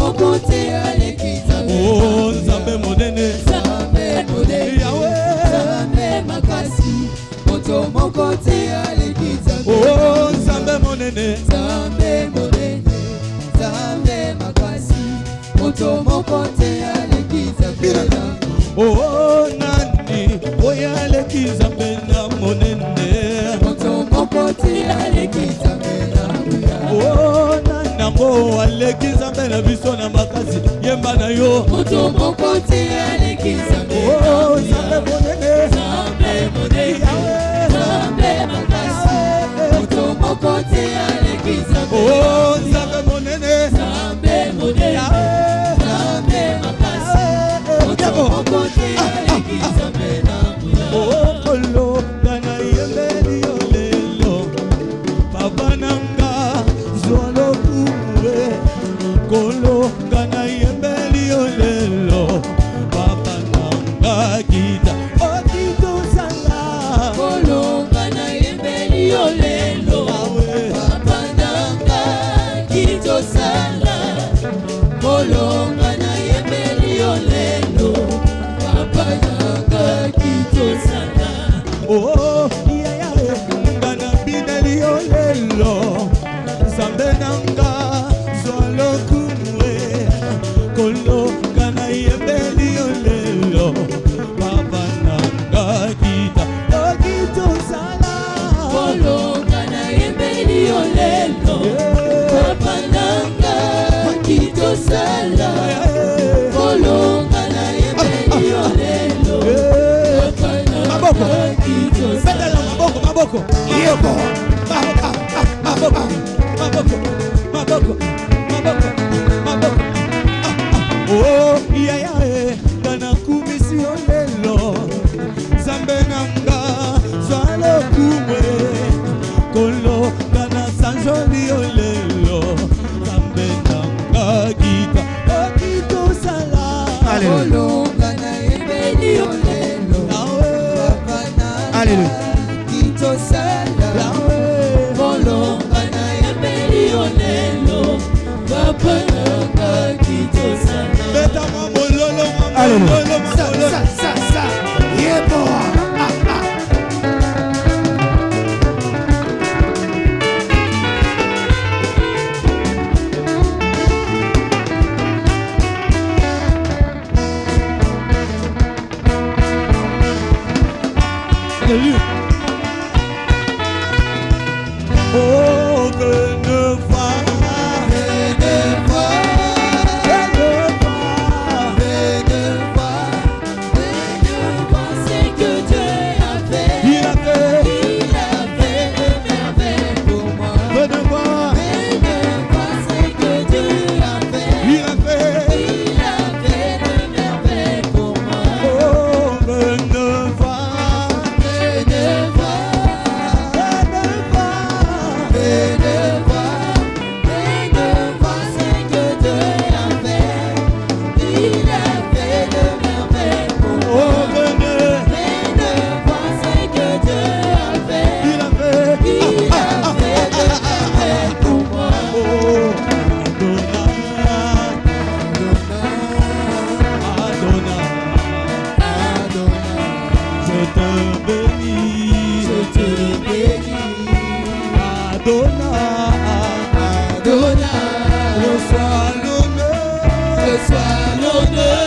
moko te aleki Nzambe. Oh Nzambe monene, Nzambe monene, Yahweh. Nzambe makasi, moto moko te aleki Nzambe. Oh Nzambe monene, Nzambe monene, Nzambe makasi, moto moko te aleki Nzambe. oh nani oyo aleki Nzambe na monene, moto moko te aleki Nzambe na oh nani nango aleki Nzambe na biso na makasi yemba na yo. moto moko te aleki Nzambe. Oh Nzambe monene, Nzambe monene, Nzambe makasi, moto moko te aleki Nzambe. oh Nzambe monene, Nzambe monene, Nzambe makasi, moto moko te aleki Nzambe na oh kolo kana yembeli yo lelo, papa nanga zolo kumwe, kolo kana yembeli yo lelo, papa nanga kita okito sala, kolo kana yembeli yo lelo, papa nanga kito sala, kolo kana yembeli yo lelo, papa nanga kito sala. oh iya ngana bineli yo lelo, Nzambe nanga zolo kumwe, kolo kana yembeli yo lelo, papa nanga kita okito sala, Kolo kana yembeli yo lelo, papa nanga kito sala. Kolo kana yembeli yo lelo, papa nanga kito sala. maboko yebo maboko oh iya kana kumisi yo lelo, Nzambe nanga zalo kumwe, kolo kana sanjoli yo lelo, Nzambe nanga kita okito sala. Kolo kana yembeli yo lelo, papa nanga kito sala. Kolo kana yembeli yo lelo, papa nanga kito sala. Beta mamololo mamololo mamololo. Sa yebo. Alléluia. Oh, venez voir, Venez voir, venez voir, venez voir ce que Dieu a fait. il a fait, Il a fait de merveilles pour moi. venez voir, Venez voir ce que Dieu a fait. il a fait, Il a fait de merveilles pour moi. oh, venez voir, Venez voir, venez voir, venez voir, venez voir ce que Dieu a fait. Il a fait de merveilles pour moi. oh, venez, Venez voir ce que Dieu a fait. il a fait, Il a fait de merveilles pour moi. oh, Adonai, Adonai, je te bénis, Je te bénis, Adonai, Adonai. reçois l'honneur, Reçois l'honneur,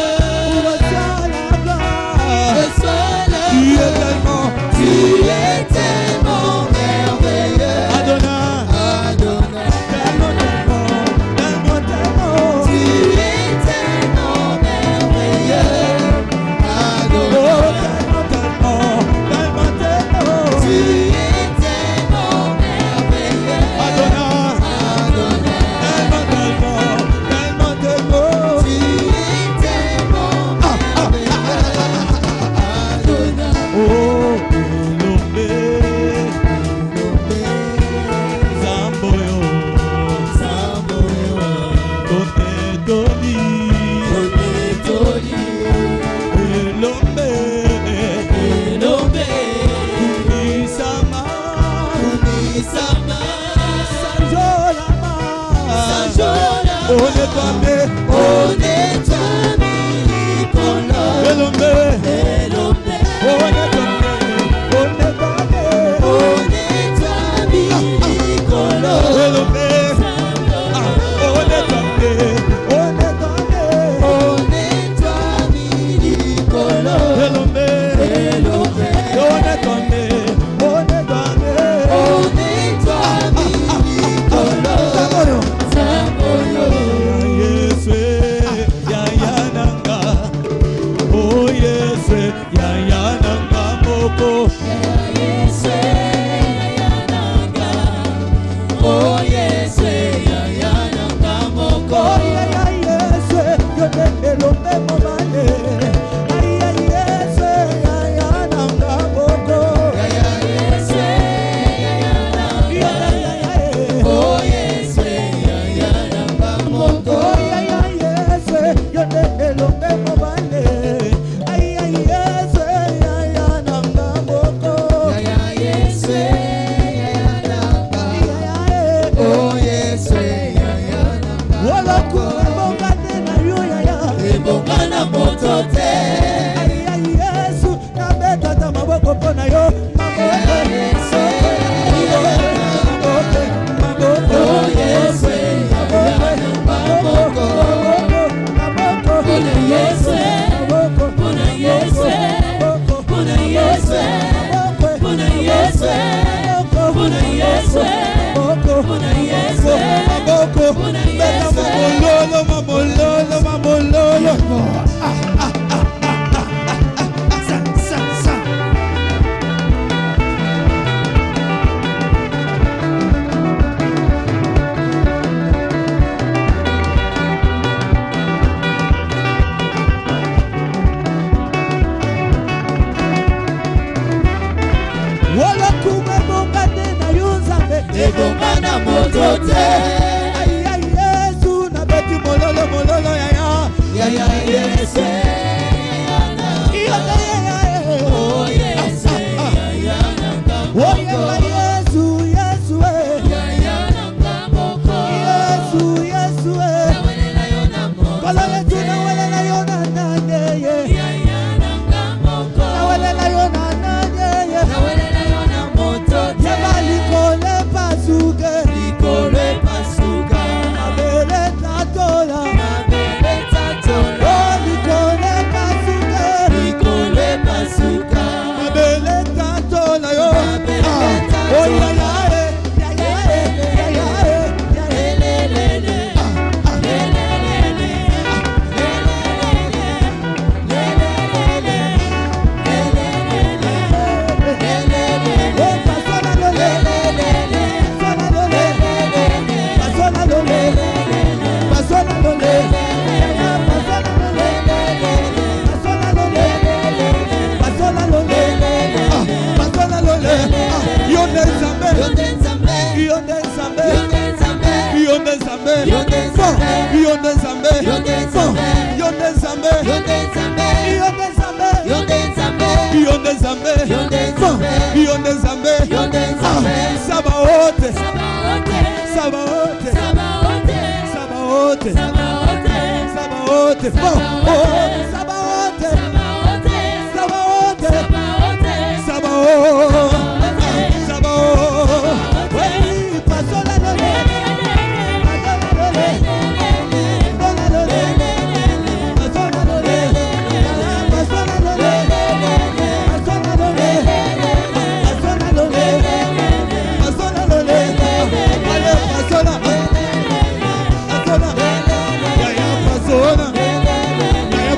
reçois la gloire, reçois la tu es gloire. tellement, Tu es tellement merveilleux, Adonai, Adonai. tellement, tellement, tellement, Tu es tellement merveilleux, oh, Adonai. tellement, tellement, Tu es tellement merveilleux, Adonai, Adonai. tellement, tellement, Tu es tellement merveilleux, Adonai. oh, Elombe, Zamboyo, Tote Toli, Elombe, Kumisama, Sanjolama, on est tombé, moko.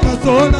Persona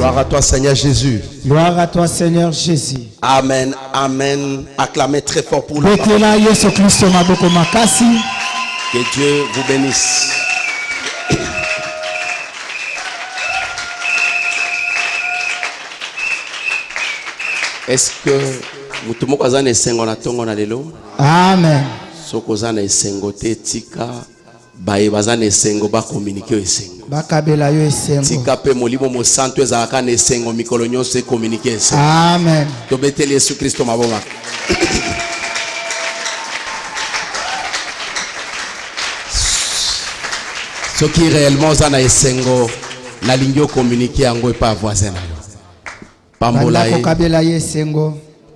Gloire à toi, Seigneur Jésus. Gloire à toi, Seigneur Jésus. Amen, amen. Acclamez très fort pour le Papa. Betela Yesu Kristo maboko makasi. Que Dieu vous bénisse. Est-ce que mutumo kazana esengo na tongo na lelo? Amen. Sokozana esengo te tika baye bazana esengo ba communiquer esengo. Bakabela yo esengo. Tika pe molimo mo santo ezalaka na esengo mikolo nyonso communiquer esengo. Amen. To beteli Yesu Kristo maboma. Ce qui réellement zana esengo na lingio communiquer yango pa voisin na yo. Pambolaye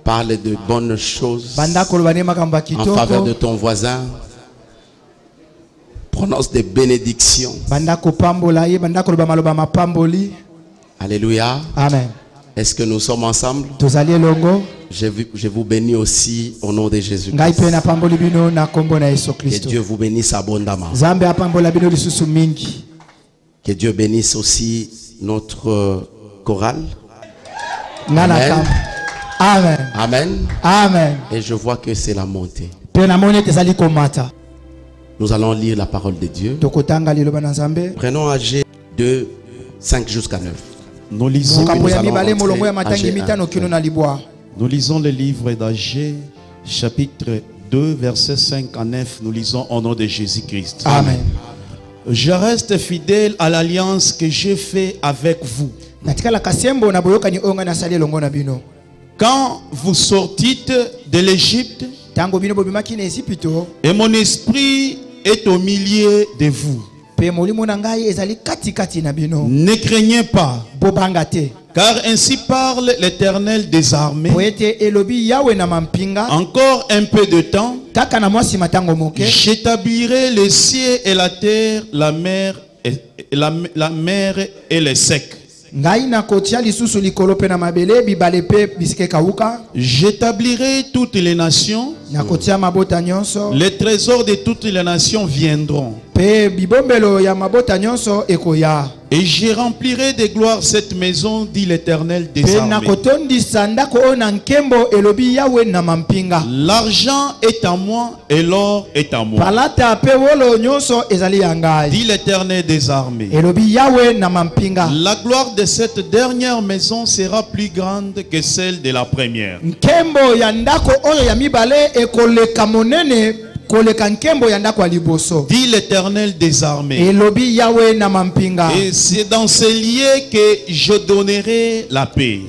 parle de bonnes choses en faveur de ton voisin. Prononce des bénédictions. Alléluia. Amen. Est-ce que nous sommes ensemble? Je vous bénis aussi au nom de Jésus. Que Dieu vous bénisse abondamment. Que Dieu bénisse aussi notre chorale. Amen. Amen. Amen. Amen. Et je vois que c'est la montée. Nous allons lire la parole de Dieu. Prenons AG 2, 5 jusqu'à 9. Nous lisons le livre d'Agé, chapitre 2, versets 5 à 9. Nous lisons au nom de Jésus-Christ. Amen. Je reste fidèle à l'alliance que j'ai faite avec vous. Quand vous sortîtes de l'Égypte, et mon esprit est au milieu de vous. Ne craignez pas, car ainsi parle l'Éternel des armées. Encore un peu de temps, j'établirai les cieux et la terre, la mer et les secs. J'établirai toutes les nations. Les trésors de toutes les nations viendront. Et je remplirai de gloire cette maison, dit l'Éternel des armées. L'argent est à moi et l'or est à moi, dit l'Éternel des armées. La gloire de cette dernière maison sera plus grande que celle de la première. Dit l'Éternel des armées. Et c'est dans ces lieux que je donnerai la paix.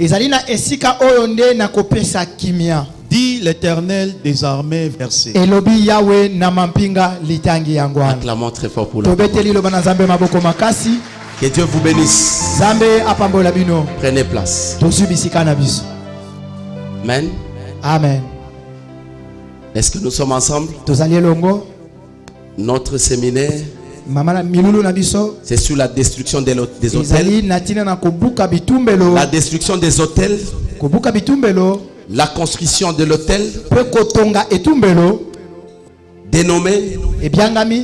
Dit l'Éternel des armées, verset. Acclamons très fort pour la parole. Que Dieu vous bénisse. Prenez place. Amen. Amen. Est-ce que nous sommes ensemble? Notre séminaire, c'est sur la destruction des hôtels. La destruction des hôtels. La construction de l'hôtel. Dénommé,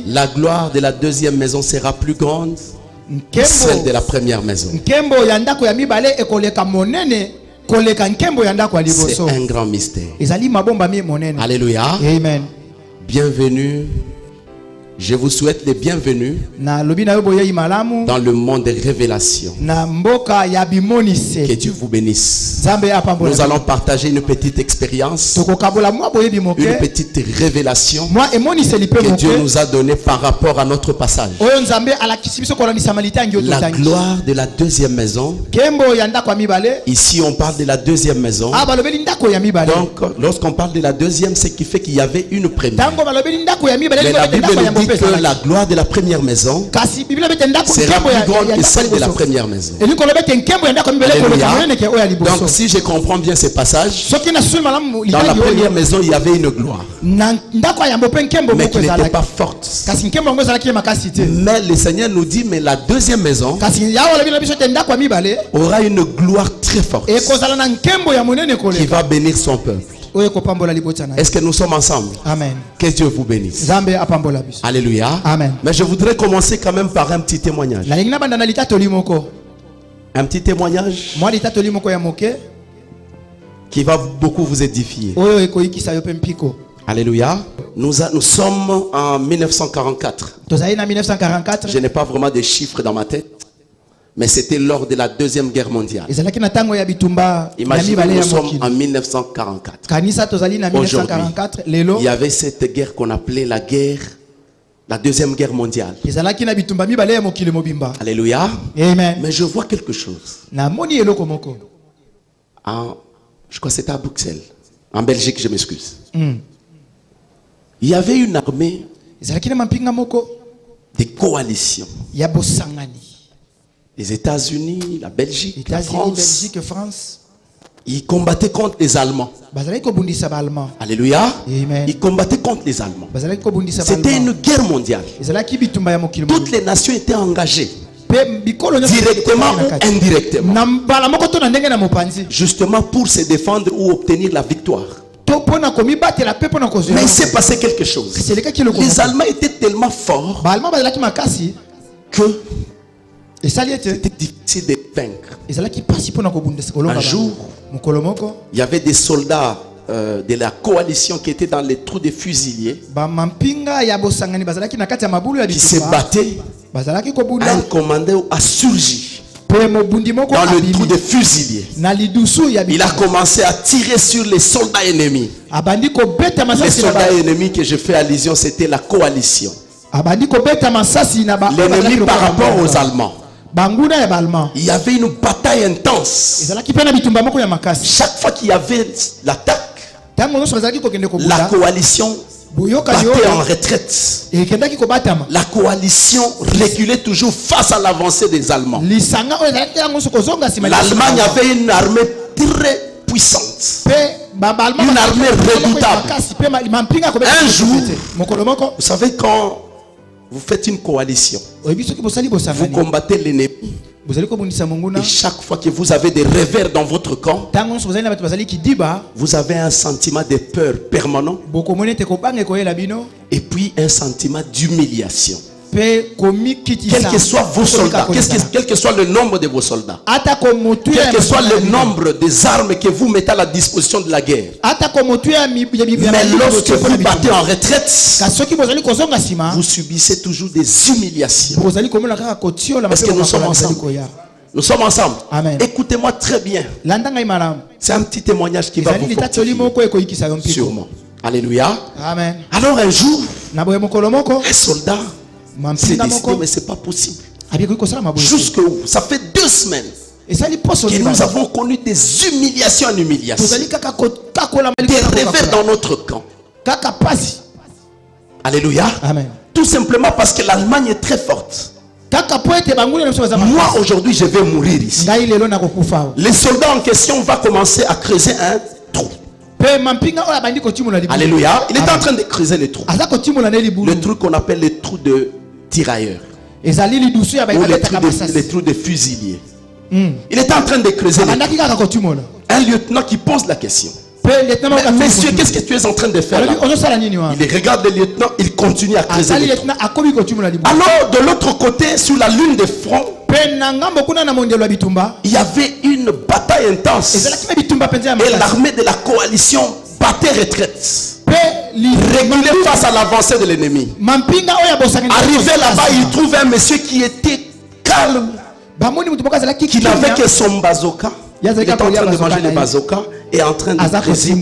la gloire de la deuxième maison sera plus grande que celle de la première maison. C'est un grand mystère. Alléluia. Amen. Bienvenue. Je vous souhaite les bienvenus dans le monde des révélations. Que Dieu vous bénisse. Nous allons partager une petite expérience, une petite révélation que Dieu nous a donnée par rapport à notre passage. La gloire de la deuxième maison. Ici on parle de la deuxième maison. Donc lorsqu'on parle de la deuxième, c'est qui fait qu'il y avait une première. Mais la Bible nous dit que la gloire de la première maison sera plus grande que celle de la première maison. Alléluia. Donc si je comprends bien ces passages, dans la première maison il y avait une gloire, mais qui n'était pas forte. Mais le Seigneur nous dit, mais la deuxième maison aura une gloire très forte qui va bénir son peuple. Est-ce que nous sommes ensemble? Amen. Que Dieu vous bénisse. Alléluia. Amen. Mais je voudrais commencer quand même par un petit témoignage. Un petit témoignage qui va beaucoup vous édifier. Alléluia. Nous sommes en 1944. Je n'ai pas vraiment de chiffres dans ma tête, mais c'était lors de la Deuxième Guerre mondiale. Imaginez, nous sommes en 1944. Aujourd'hui, il y avait cette guerre qu'on appelait la Deuxième Guerre mondiale. Alléluia. Amen. Mais je vois quelque chose. Je crois que c'était à Bruxelles. En Belgique, je m'excuse. Il y avait une armée de coalition. Les États-Unis, la Belgique, la France. Ils combattaient contre les Allemands. Alléluia. Amen. Ils combattaient contre les Allemands. C'était une guerre mondiale. Toutes les nations étaient engagées, directement ou indirectement, justement pour se défendre ou obtenir la victoire. Mais il s'est passé quelque chose. Les Allemands étaient tellement forts que c'était difficile de vaincre. Un jour, il y avait des soldats de la coalition qui étaient dans les trous des fusiliers, qui se battaient. Un commandant a surgi dans le trou des fusiliers. Il a commencé à tirer sur les soldats ennemis. Les soldats ennemis que je fais allusion, c'était la coalition. L'ennemi par rapport aux Allemands. Il y avait une bataille intense. Chaque fois qu'il y avait l'attaque, la coalition battait en retraite. La coalition reculait toujours face à l'avancée des Allemands. L'Allemagne avait une armée très puissante, une armée redoutable. Un jour, vous savez, quand vous faites une coalition, vous combattez l'ennemi. Et chaque fois que vous avez des revers dans votre camp, vous avez un sentiment de peur permanent et puis un sentiment d'humiliation. Quels que soient vos soldats, quel que soit le nombre de vos soldats, quel que soit le nombre des armes que vous mettez à la disposition de la guerre, mais lorsque vous battez en retraite, vous subissez toujours des humiliations. Parce que nous sommes ensemble. Nous sommes ensemble. Écoutez-moi très bien. C'est un petit témoignage qui va vous fortifier. Sûrement. Alléluia. Amen. Alors un jour, un soldat s'est décidé, mais c'est pas possible. Jusque où? Ça fait 2 semaines que nous avons connu des humiliations en humiliation, des revers dans notre camp. Alléluia. Amen. Tout simplement parce que l'Allemagne est très forte. Moi aujourd'hui je vais mourir ici. Les soldats en question vont commencer à creuser un trou. Alléluia. Il est en train de creuser le trou. Le trou qu'on appelle le trou de tirailleurs, ou les trous de fusiliers. Il est en train de creuser le trou. Un lieutenant qui pose la question: Monsieur, qu'est-ce que tu es en train de faire là? Il regarde le lieutenant, il continue à creuser le trou. Alors de l'autre côté, sur la ligne de front, il y avait une bataille intense et l'armée de la coalition battait retraite, réguler face à l'avancée de l'ennemi. Arrivé là-bas, il trouve un monsieur qui était calme, qui n'avait que son bazooka. Il est en train de manger le bazooka et en train de creuser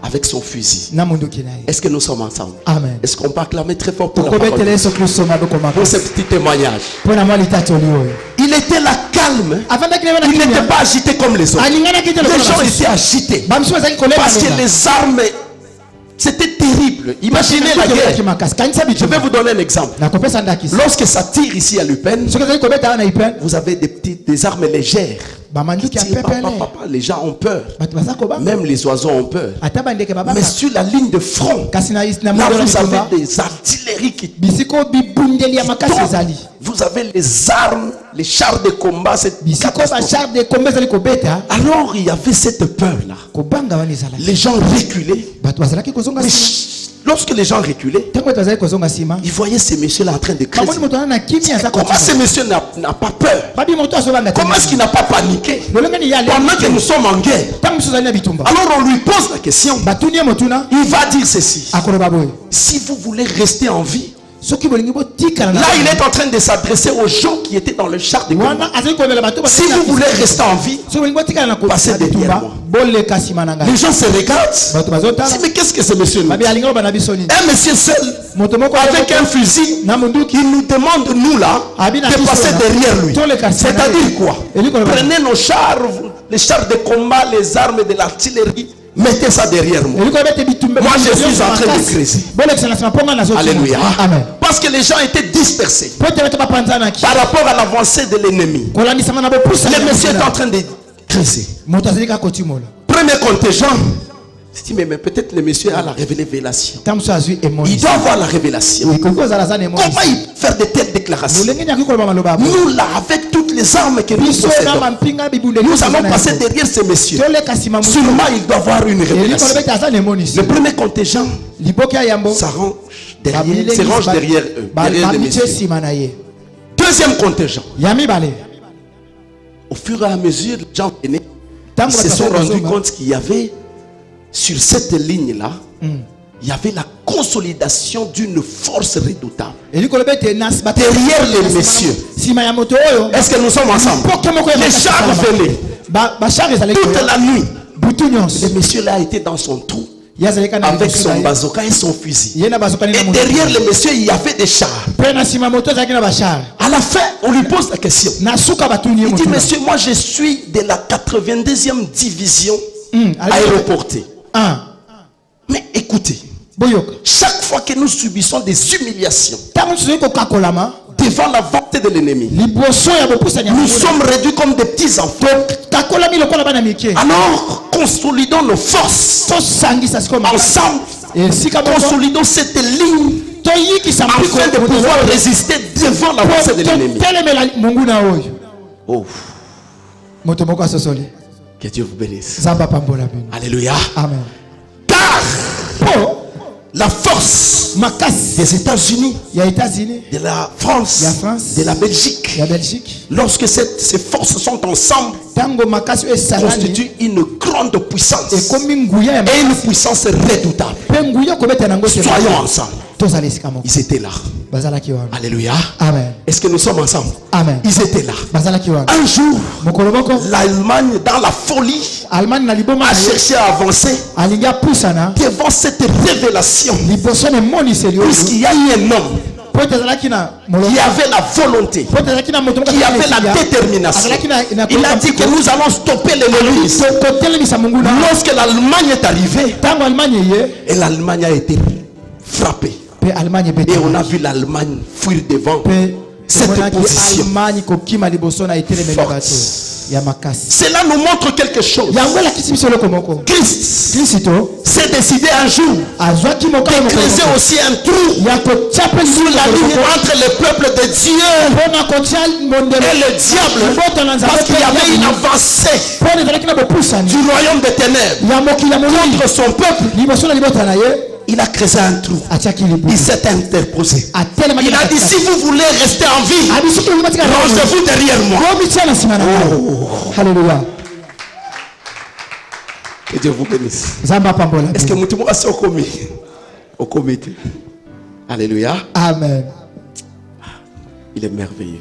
avec son fusil. Est-ce que nous sommes ensemble? Amen. Est-ce qu'on peut acclamer très fort pour la parole pour ce petit témoignage? Il était là calme. Il n'était pas agité comme les autres. Les gens étaient agités parce que les armes, c'était terrible. Imaginez la guerre. Je vais vous donner un exemple. Lorsque ça tire ici à Lupin, vous avez des armes légères qui tirent. Les gens ont peur. Même les oiseaux ont peur. Mais sur la ligne de front, là vous avez des artilleries qui tombent. Vous avez les armes, les chars de combat. Alors il y avait cette peur là. Les gens reculaient. Mais Lorsque les gens reculaient, ils voyaient ces messieurs-là en train de crier. Comment ce monsieur n'a pas peur? Comment est-ce qu'il n'a pas paniqué pendant que nous sommes en guerre? Alors on lui pose la question. Il va dire ceci: si vous voulez rester en vie, là il est en train de s'adresser aux gens qui étaient dans le char de combat. Si vous voulez rester en vie, passez derrière moi. Les gens se regardent. Mais qu'est-ce que ce monsieur nous dit? Un monsieur seul avec un fusil, il nous demande, nous là, de passer derrière lui. C'est-à-dire quoi? Prenez nos chars, les chars de combat, les armes de l'artillerie, mettez ça derrière moi. Moi je suis en train de creuser. Alléluia. Parce que les gens étaient dispersés par rapport à l'avancée de l'ennemi. Le monsieur est en train de creuser. Premier contingent. Mais peut-être le monsieur a la révélation. Il doit avoir la révélation. Comment il peut faire de telles déclarations? Nous là, avec toutes les armes que nous possédons, nous allons passer derrière ces messieurs. Sûrement il doit avoir une révélation. Le premier contingent s'arrange derrière eux, derrière les messieurs. Deuxième contingent. Au fur et à mesure, les gens venaient, ils se sont rendus compte qu'il y avait sur cette ligne-là, il y avait la consolidation d'une force redoutable. Derrière les messieurs. Est-ce que nous sommes ensemble? Les chars venaient. Toute la nuit. Le monsieur-là était dans son trou, avec son bazooka et son fusil. Et derrière le monsieur, il y avait des chars. À la fin, on lui pose la question. Il dit: monsieur, moi je suis de la 82e division aéroportée. Mais écoutez, chaque fois que nous subissons des humiliations devant la volonté de l'ennemi, nous sommes réduits comme des petits enfants. Alors consolidons nos forces ensemble, consolidons cette ligne afin de pouvoir résister devant la volonté de l'ennemi. Oh. Que Dieu vous bénisse. Alléluia. Amen. Car la force des États-Unis, de la France, de la Belgique, lorsque ces forces sont ensemble, constituent une grande puissance et une puissance redoutable. Soyons ensemble. Ils étaient là. Alléluia. Amen. Est-ce que nous sommes ensemble? Amen. Ils étaient là. Un jour, l'Allemagne, dans la folie, a cherché à avancer devant cette révélation. Puisqu'il y a eu un homme qui avait la volonté, qui avait la détermination. Il a dit que nous allons stopper l'ennemi. Lorsque l'Allemagne est arrivée, et l'Allemagne a été frappée, et on a vu l'Allemagne fuir devant cette position forte. Cela nous montre quelque chose. Christ s'est décidé un jour de creuser aussi un trou sous la ligne entre le peuple de Dieu et le diable, parce qu'il y avait une avancée du royaume des ténèbres contre son peuple. Il a creusé un trou. Il s'est interposé. Il a dit: si vous voulez rester en vie, rangez-vous derrière moi. Oh. Alléluia. Que Dieu vous bénisse. Est-ce que nous sommes au comité? Alléluia. Amen. Il est merveilleux.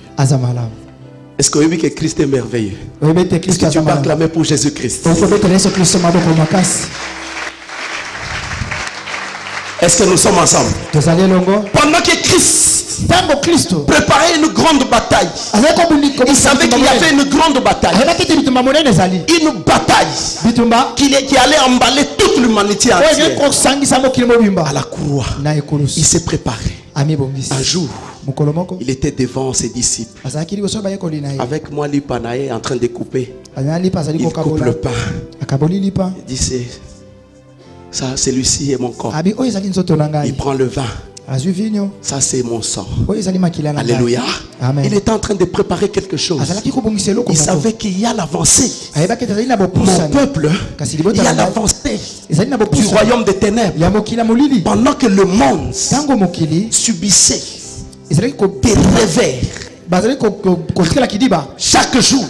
Est-ce que vous voyez que Christ est merveilleux? Est-ce que tu vas acclamer pour Jésus-Christ? Est-ce que nous sommes ensemble? Pendant que Christ préparait une grande bataille, il savait qu'il y avait une grande bataille. Une bataille qui allait emballer toute l'humanité entière. À la courroie, il s'est préparé. Un jour, il était devant ses disciples. Avec moi, Lipanae en train de couper. Il coupe le pain. Il dit: ça, celui-ci est mon corps. Il prend le vin. Ça, c'est mon sang. Alléluia. Amen. Il était en train de préparer quelque chose. Il savait qu'il y a l'avancée. Mon peuple, il y a l'avancée. du royaume des ténèbres. Pendant que le monde subissait des revers chaque jour,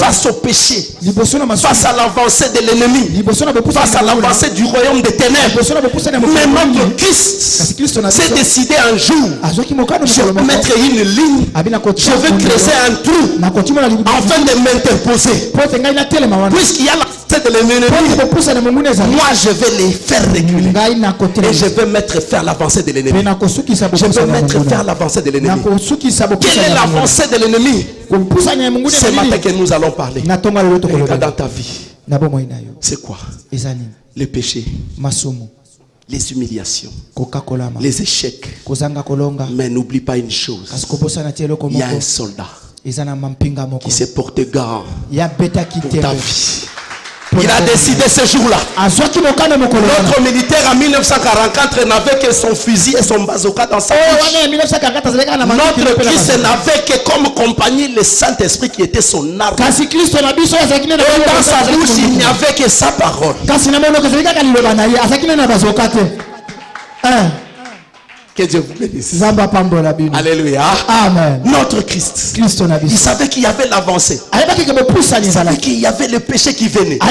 face au péché, face à l'avancée de l'ennemi, face à l'avancée du royaume des ténèbres. Mais notre Christ s'est décidé un jour, je vais mettre une ligne, je vais creuser un trou afin de m'interposer. Puisqu'il y a l'avancée de l'ennemi, moi je vais les faire reculer et je vais mettre fin à l'avancée de l'ennemi. Je vais mettre fin à l'avancée de l'ennemi. Quelle est l'avancée de l'ennemi? C'est matin que nous allons parler. Regarde dans ta vie. C'est quoi? Les péchés, les humiliations, les échecs. Mais n'oublie pas une chose. Il y a un soldat qui s'est porté garant pour ta vie. Il a décidé ce jour-là. Notre militaire en 1944 n'avait que son fusil et son bazooka dans sa bouche. Notre Christ n'avait que comme compagnie le Saint-Esprit qui était son arme. Et dans sa bouche, il n'y avait que sa parole. Que Dieu vous bénisse. Alléluia. Amen. Notre Christ. Il savait qu'il y avait l'avancée. Il savait qu'il y avait le péché qui venait. Il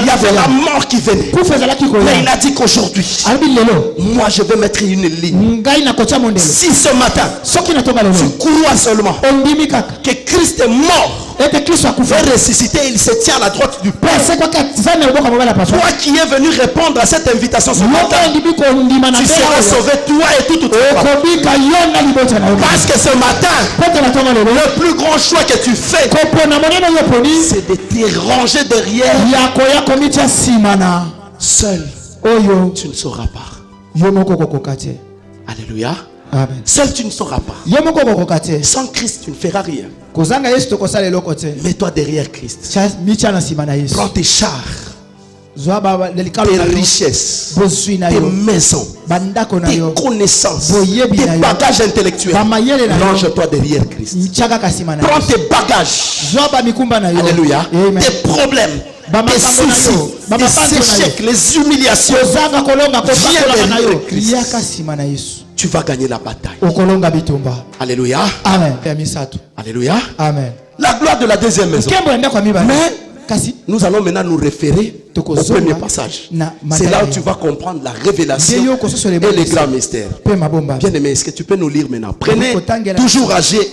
y avait la mort qui venait. Mais il a dit qu'aujourd'hui, moi je vais mettre une ligne. Si ce matin, tu crois seulement que Christ est mort, veut ressusciter, il se tient à la droite du Père. Toi qui es venu répondre à cette invitation ce matin, tu seras sauvé, toi et toute ta famille. Parce que ce matin, le plus grand choix que tu fais, c'est de te ranger derrière. Seul, tu ne sauras pas. Alléluia. Amen. Seul tu ne sauras pas. Sans Christ tu ne feras rien. Mets-toi derrière Christ. Prends tes chars, tes richesses, tes maisons, tes connaissances, tes bagages intellectuels. Range-toi derrière Christ. Prends tes bagages. Alléluia. Tes problèmes, tes soucis, tes échecs, les humiliations. Viens derrière Christ. Tu vas gagner la bataille. Alléluia. Amen. Alléluia. Amen. La gloire de la deuxième maison. Mais nous allons maintenant nous référer au premier passage. C'est là où tu vas comprendre la révélation et les grands mystères. Bien aimé, est-ce que tu peux nous lire maintenant? Prenez toujours Agé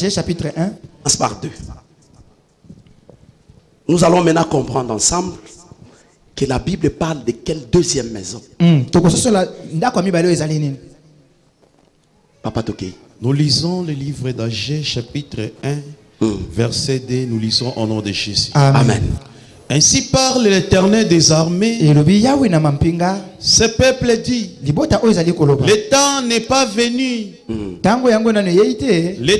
chapitre 1. Par 2. Nous allons maintenant comprendre ensemble que la Bible parle de quelle deuxième maison? Papa Tokei. Nous lisons le livre d'Agé chapitre 1, verset 2. Nous lisons au nom de Jésus. Amen. Ainsi parle l'Éternel des armées. Ce peuple dit: le temps n'est pas venu. Le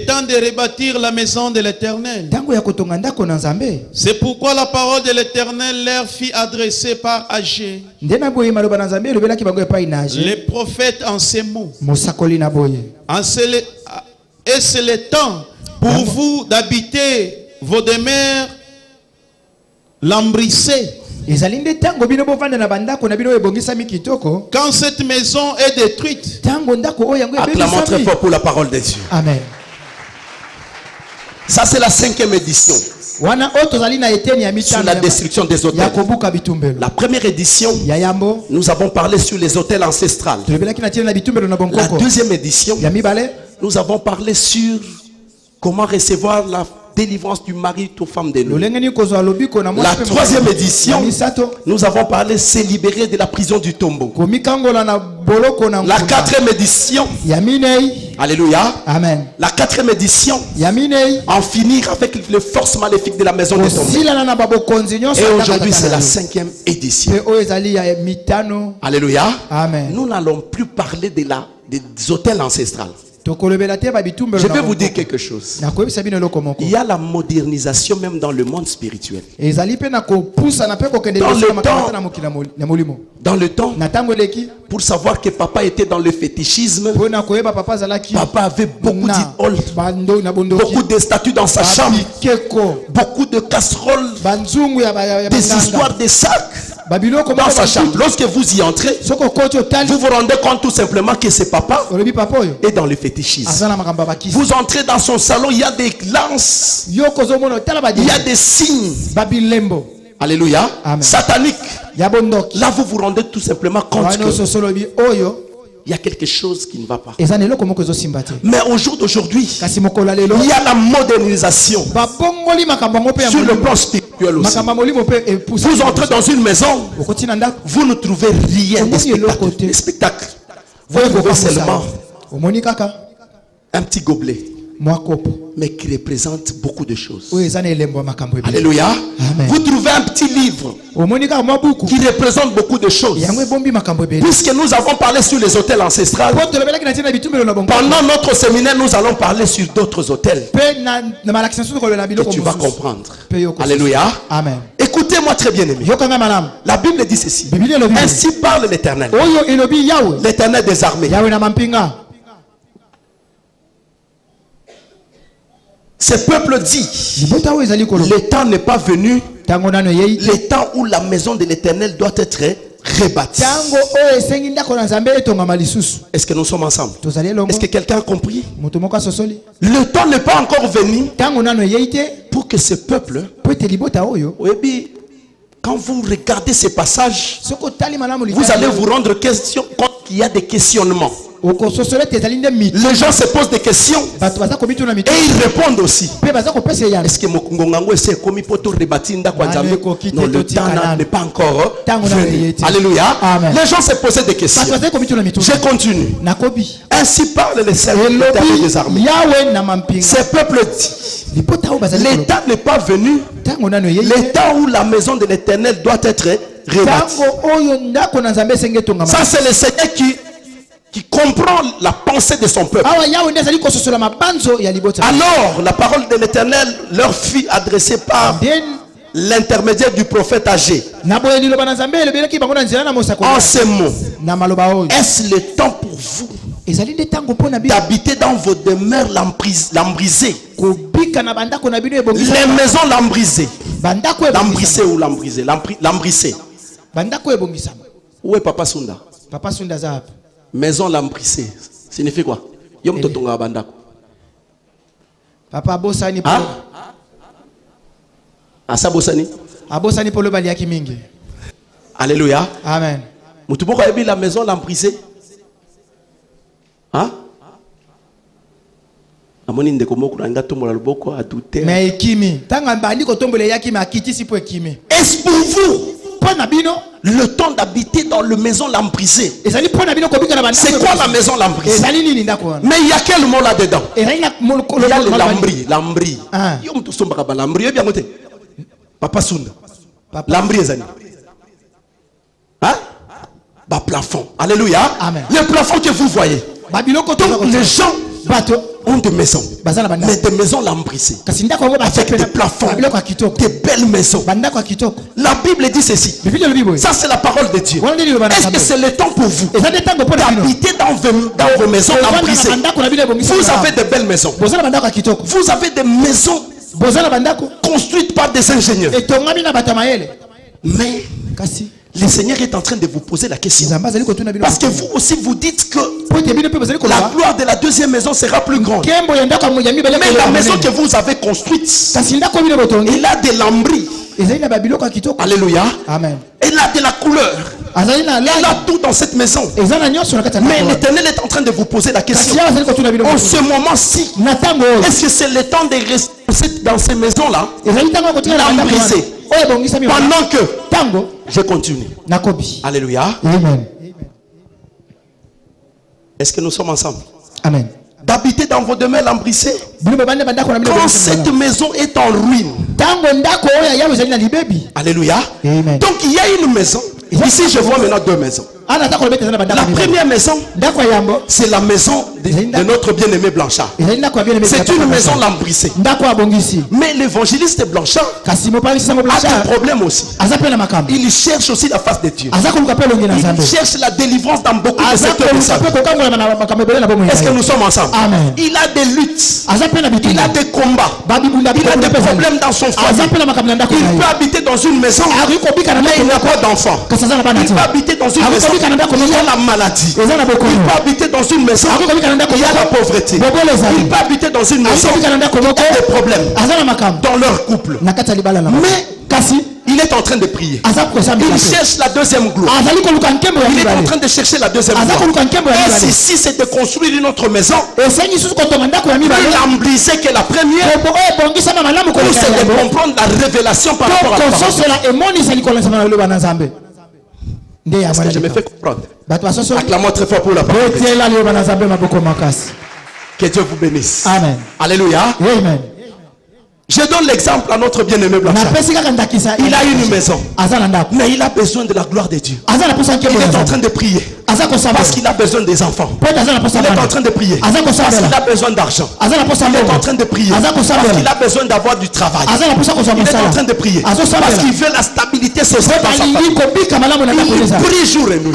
temps de rebâtir la maison de l'Éternel. C'est pourquoi la parole de l'Éternel leur fut adressée par Agé, le prophète, en ces mots. Et c'est le temps pour vous d'habiter vos demeures lambrissées. Quand cette maison est détruite. Acclamons très fort pour la parole de Dieu. Amen. Ça c'est la 5e édition sur la destruction des hôtels. La première édition, nous avons parlé sur les hôtels ancestrales. La deuxième édition, nous avons parlé sur comment recevoir la délivrance du mari aux femmes de nous. La troisième édition, nous avons parlé se libérer de la prison du tombeau. La 4e édition, alléluia. Amen. La 4e édition, en finir avec les forces maléfiques de la maison des tombés. Et aujourd'hui c'est la 5e édition. Alléluia. Amen. Nous n'allons plus parler des hôtels ancestrales. Je vais vous dire quelque chose. Il y a la modernisation même dans le monde spirituel. Dans le temps, pour savoir que papa était dans le fétichisme, papa avait beaucoup d'idoles, beaucoup de statues dans sa chambre, beaucoup de casseroles, des histoires de sacs. dans sa chambre. Lorsque vous y entrez, vous vous rendez compte tout simplement que ce papa est dans le fétichisme. Vous entrez dans son salon, il y a des lances, il y a des signes. Alléluia. Amen. Satanique. Là, vous vous rendez tout simplement compte que il y a quelque chose qui ne va pas. Mais au jour d'aujourd'hui, il y a la modernisation sur le plan spirituel aussi. Vous entrez dans une maison, vous ne trouvez rien de spectacle. Vous trouvez seulement un petit gobelet, mais qui représente beaucoup de choses. Alléluia. Amen. Vous trouvez un petit livre qui représente beaucoup de choses. Puisque nous avons parlé sur les hôtels ancestrales, pendant notre séminaire, nous allons parler sur d'autres hôtels. Et tu vas comprendre. Alléluia. Amen. Écoutez-moi très bien aimé. La Bible dit ceci. Ainsi parle l'Éternel. L'Éternel des armées. Ce peuple dit, le temps n'est pas venu, le temps où la maison de l'Éternel doit être rebâtie. Est-ce que nous sommes ensemble? Est-ce que quelqu'un a compris? Le temps n'est pas encore venu pour que ce peuple, quand vous regardez ces passages, vous allez vous rendre compte qu'il y a des questionnements. Les gens se posent des questions et ils répondent aussi. Est-ce que Mokungongango essaie commis pour tout rebâtir? Non, le temps n'est pas encore venu. Alléluia. Amen. Les gens se posaient des questions. Je continue. Ainsi parle le Seigneur des armées. Ce peuple dit, l'état n'est pas venu, l'état où la maison de l'Éternel doit être rebâtie. Ça c'est le Seigneur qui comprend la pensée de son peuple. Alors, la parole de l'Éternel leur fut adressée par l'intermédiaire du prophète Agé. En ces mots, est-ce le temps pour vous d'habiter dans vos demeures lambrisées? Les maisons lambrisées. Lambrisées ou lambrisées? Lambrisées. Où est Papa Sunda? Papa Sunda Zab. Maison lambrisée signifie quoi? Yom totonga bandako. Papa Bosani pour Asa Bosani? Abosani pour le baliaki mingi. Alléluia. Amen. Mutuboko yebi la maison lambrisée. Hein? Amoni ndeko moko ranga tombola loboko a douter. Mais ekimi, tanga bandi ko tombola yaki ma kiti si pour ekimi. Est-ce pour vous? Le temps d'habiter dans la maison lambrisée. C'est quoi la maison lambrisée? Mais il y a quel mot là-dedans? Il y a le lambri. Lambri. Papa Sunda. Lambri ezali. Hein? Plafond. Alléluia. Amen. Le plafond que vous voyez. Donc les gens ont des maisons, mais des maisons lambrisées avec des plafonds, des belles maisons. La Bible dit ceci. Ça c'est la parole de Dieu. Est-ce que c'est le temps pour vous d'habiter dans vos maisons lambrisées? Vous avez de belles maisons. Vous avez des maisons construites par des ingénieurs. Mais le Seigneur est en train de vous poser la question. Parce que vous aussi vous dites que la gloire de la deuxième maison sera plus grande. Mais la maison que vous avez construite, elle a des lambris. Alléluia. Amen. Elle a de la couleur. Elle a tout dans cette maison. Mais l'Éternel est en train de vous poser la question. En ce moment-ci, est-ce que c'est le temps de rester dans ces maisons-là lambrisées? Pendant que je continue. Alléluia. Amen. Est-ce que nous sommes ensemble? Amen. D'habiter dans vos demeures lambrisées. Quand cette maison est en ruine. Alléluia. Amen. Donc il y a une maison. Ici je vois maintenant deux maisons. La première maison, c'est la maison de notre bien-aimé Blanchard. C'est une maison lambrissée. Mais l'évangéliste Blanchard a des problèmes aussi. Il cherche aussi la face de Dieu. Il cherche la délivrance dans beaucoup de secteurs de sa vie. Est-ce que nous sommes ensemble? Amen. Il a des luttes. Il a des combats. Il a des problèmes dans son foyer. Il peut habiter dans une maison, mais il n'a pas d'enfant. Il peut habiter dans une maison, il y a la maladie. Il peut habiter dans une maison, il y a la pauvreté. Il peut habiter dans une maison, il y a des problèmes dans leur couple. Mais il est en train de prier. Il cherche la deuxième gloire. Il est en train de chercher la deuxième gloire. Et si c'est de construire une autre maison, il a embrisé que la première, ou c'est de comprendre la révélation par rapport à la parole. Est-ce que je me fais comprendre? Acclamons très fort pour la parole. Que Dieu vous bénisse. Amen. Alléluia. Amen. Je donne l'exemple à notre bien-aimé Blanchard. Il a une maison, mais il a besoin de la gloire de Dieu. Il est en train de prier parce qu'il a besoin des enfants. Il est en train de prier parce qu'il a besoin d'argent. Il est en train de prier parce qu'il a besoin d'avoir du travail. Il est en train de prier parce qu'il veut la stabilité sociale dans sa famille. Il prie jour et nuit.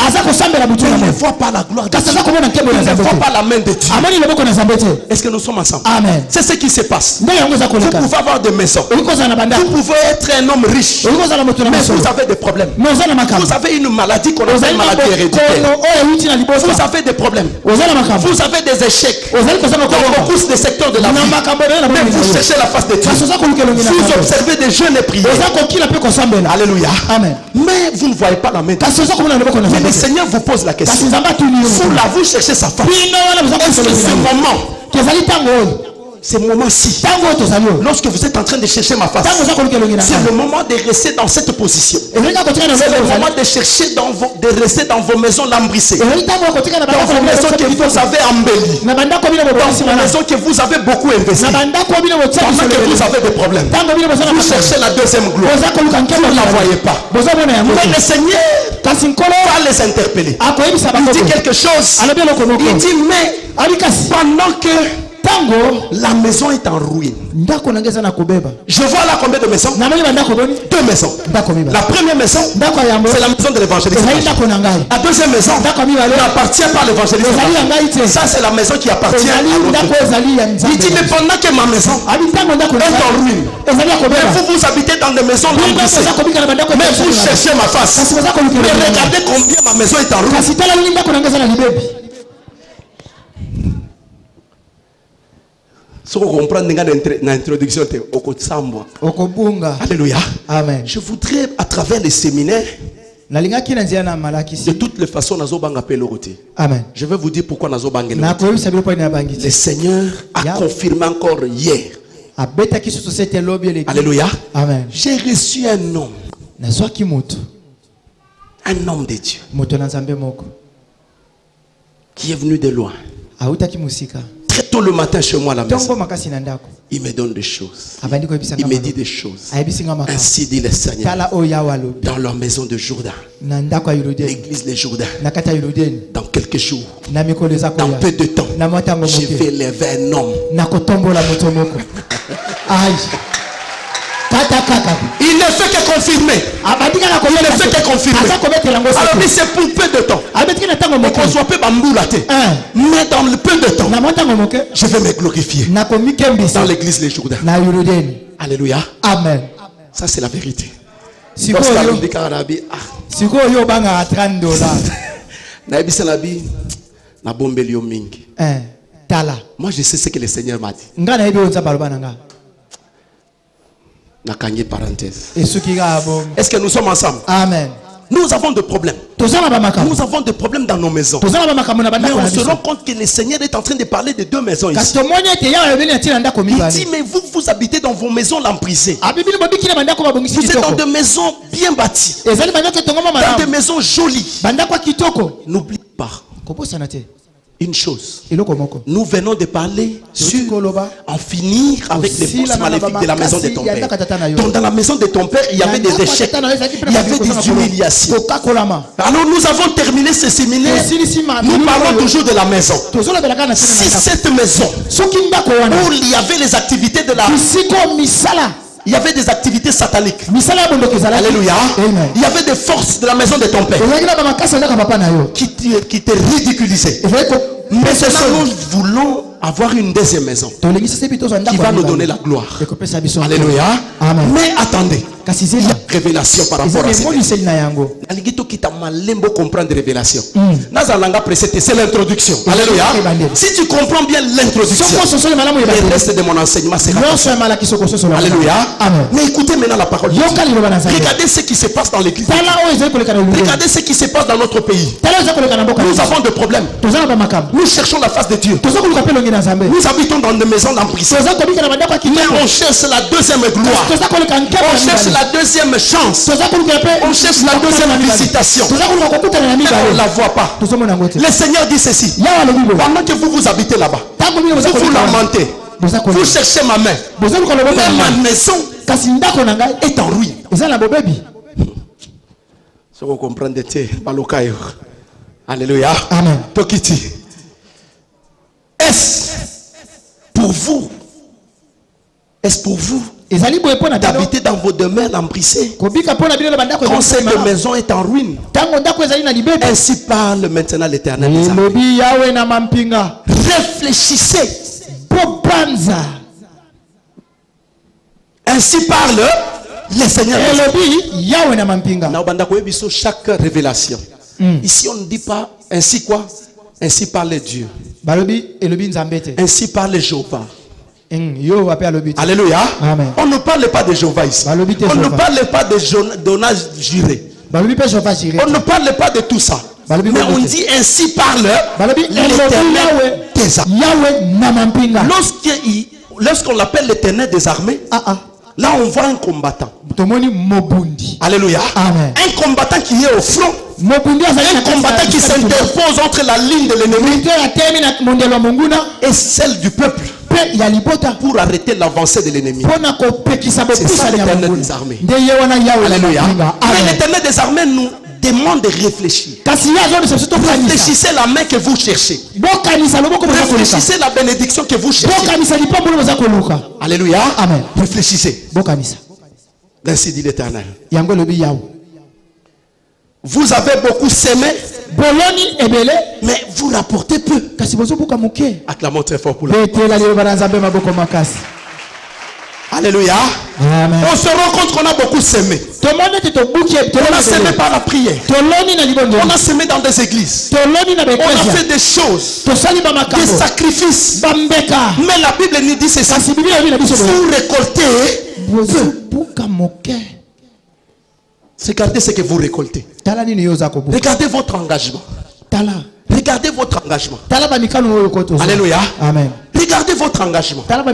Il ne voit pas la gloire de Dieu. Il ne voit pas la main de Dieu. Est-ce que nous sommes ensemble? C'est ce qui se passe. Vous pouvez avoir des maisons. Vous pouvez être un homme riche, mais vous avez des problèmes. Vous avez une maladie qu'on appelle maladie héréditaire. Vous avez des problèmes. Vous avez des échecs dans beaucoup de secteurs de la vie. Mais vous cherchez la face de Dieu. Vous observez des jeunes et prières. Alléluia. Mais vous ne voyez pas la main de Dieu. Mais le Seigneur vous pose la question. Vous cherchez sa face. Est-ce que ce moment, ce moment-ci, lorsque vous êtes en train de chercher ma face, c'est le moment de rester dans cette position. C'est le moment de chercher de rester dans vos maisons lambrissées, dans vos maisons que vous avez embellies, dans vos maisons que vous avez beaucoup investies, pendant que vous avez des problèmes. Vous cherchez la deuxième gloire, vous ne la voyez pas. Mais le Seigneur va les interpeller. Il dit quelque chose. Il dit mais pendant que la maison est en ruine. Je vois là combien de maisons? 2 maisons. La première maison, c'est la maison de l'évangéliste. La deuxième maison n'appartient pas à l'évangéliste. Ça, c'est la maison qui appartient à l'autre. Il dit, mais pendant que ma maison est en ruine, mais vous habitez dans des maisons lambrissées, mais vous cherchez ma face. Mais regardez combien ma maison est en ruine. Si vous comprenez l'introduction, alléluia. Amen. Je voudrais, à travers les séminaires, de toutes les façons, Amen. Je vais vous dire pourquoi le Seigneur a confirmé encore hier. Alléluia. Amen. J'ai reçu un homme. Un homme de Dieu. Qui est venu de loin. Très tôt le matin chez moi à la maison, il me donne des choses. Il me dit des choses. Ainsi dit le Seigneur. Dans leur maison de Jourdain, l'église de Jourdain, dans quelques jours, dans peu de temps, je vais lever un homme. Il ne fait que confirmer. Il ne fait que confirmer. Alors c'est pour peu de temps. On soit peu bamboulaté. Mais dans le peu de temps, je vais me glorifier dans l'église les Jourdains. Alléluia. Amen. Ça c'est la vérité. Moi je sais ce que le Seigneur m'a dit. Parenthèse. Est-ce que nous sommes ensemble? Amen. Nous avons des problèmes. Nous avons des problèmes dans nos maisons. Mais on se rend compte que le Seigneur est en train de parler de 2 maisons ici. Il dit, mais vous habitez dans vos maisons lambrissées. Vous êtes dans des maisons bien bâties. Dans des maisons jolies. N'oublie pas. une chose. Nous venons de parler sur en finir avec les forces maléfiques de la maison de ton père. Donc dans la maison de ton père, il y avait des échecs, il y avait des humiliations. Alors nous avons terminé ce séminaire. Nous parlons toujours de la maison. Si cette maison où il y avait les activités de la... Il y avait des activités sataniques. Alléluia. Il y avait des forces de la maison de ton père qui te ridiculisaient. Maintenant, nous voulons avoir une deuxième maison qui va nous donner la gloire. Alléluia. Mais attendez, il y a révélation par rapport à ça. Qui t'a malembo comprendre révélation. C'est l'introduction. Alléluia. Si tu comprends bien l'introduction, le reste de mon enseignement sera possible. Alléluia. Mais écoutez maintenant la parole. Regardez ce qui se passe dans l'église. Regardez ce qui se passe dans notre pays. Nous avons des problèmes. Nous cherchons la face de Dieu. Nous habitons dans des maisons d'emprisonnement. Mais on cherche la deuxième gloire. On cherche la deuxième chance. On cherche la deuxième visitation. Mais on ne la voit pas. Le Seigneur dit ceci. Pendant que vous habitez là-bas, vous lamentez. Vous cherchez ma main. Mais ma maison est en ruine. Si vous comprenez, alléluia. Amen. Est-ce pour vous d'habiter dans vos demeures embrisées quand cette maison est en ruine? Ainsi parle maintenant l'Éternel. Réfléchissez. Ainsi parle le Seigneur. Chaque révélation. Ici on ne dit pas ainsi quoi? Ainsi parle Dieu. Ainsi parle Jéhovah. Alléluia. Amen. On ne parle pas de Jéhovah ici. On ne parle pas de Jonas Jiré. On ne parle pas de tout ça. Mais on dit ainsi parle l'Éternel des armées. Lorsqu'on l'appelle l'Éternel des armées, là on voit un combattant. Alléluia. Amen. Un combattant qui est au front. Un combattant qui s'interpose entre la ligne de l'ennemi et celle du peuple pour arrêter l'avancée de l'ennemi. C'est ça l'Éternel des armées. Alléluia. Mais l'Éternel des armées nous demande de réfléchir. Réfléchissez la main que vous cherchez. Réfléchissez la bénédiction que vous cherchez. Alléluia. Amen. Réfléchissez. Ainsi dit l'Éternel. Vous avez beaucoup semé, mais vous rapportez peu. Acclamons très fort pour la Alléluia. Amen. On se rend compte qu'on a beaucoup semé. On a semé par la prière. On a semé dans des églises. On a fait des choses, des sacrifices. Mais la Bible nous dit ceci. Vous récoltez peu. Regardez ce que vous récoltez. Regardez votre engagement. Regardez votre engagement. Alléluia. Amen. Regardez votre engagement dans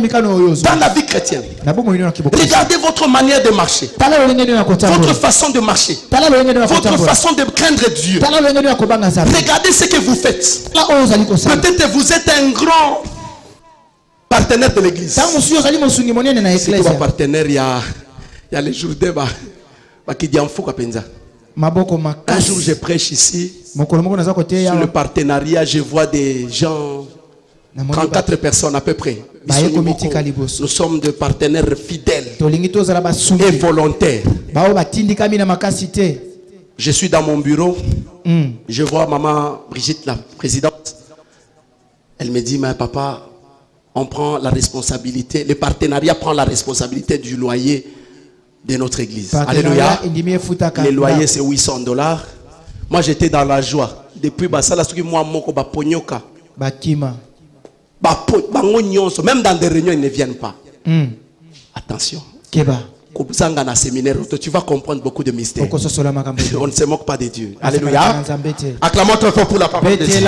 la vie chrétienne. Regardez votre manière de marcher. Votre façon de marcher. Votre façon de craindre Dieu. Regardez ce que vous faites. Peut-être vous êtes un grand partenaire de l'église. Si tu es partenaire, il y a les jours de un jour je prêche ici sur le partenariat, je vois des gens, 34 personnes à peu près. Nous sommes des partenaires fidèles et volontaires. Je suis dans mon bureau, je vois maman Brigitte, la présidente. Elle me dit, mais papa, on prend la responsabilité, le partenariat prend la responsabilité du loyer de notre église. Alléluia. Les loyers c'est $800. Moi j'étais dans la joie. Depuis moi même dans des réunions ils ne viennent pas. Attention. Tu vas comprendre beaucoup de mystères. On ne se moque pas de Dieu. Alléluia. Acclamons très fort pour la parole de Dieu.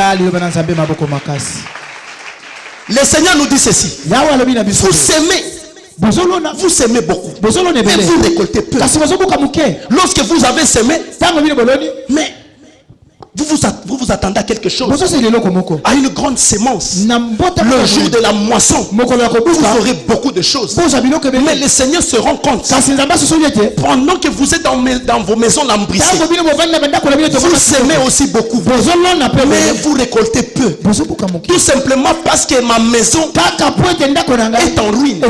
Le Seigneur nous dit ceci. Vous s'aimez. Vous semez beaucoup, mais vous récoltez peu. Lorsque vous avez semé, mais Vous vous attendez à quelque chose, à une grande sémence. Le jour de la moisson, vous aurez beaucoup de choses. Mais le Seigneur se rend compte, pendant que vous êtes dans vos maisons lambrissées, vous semez aussi beaucoup, mais vous récoltez peu. Tout simplement parce que ma maison est en ruine.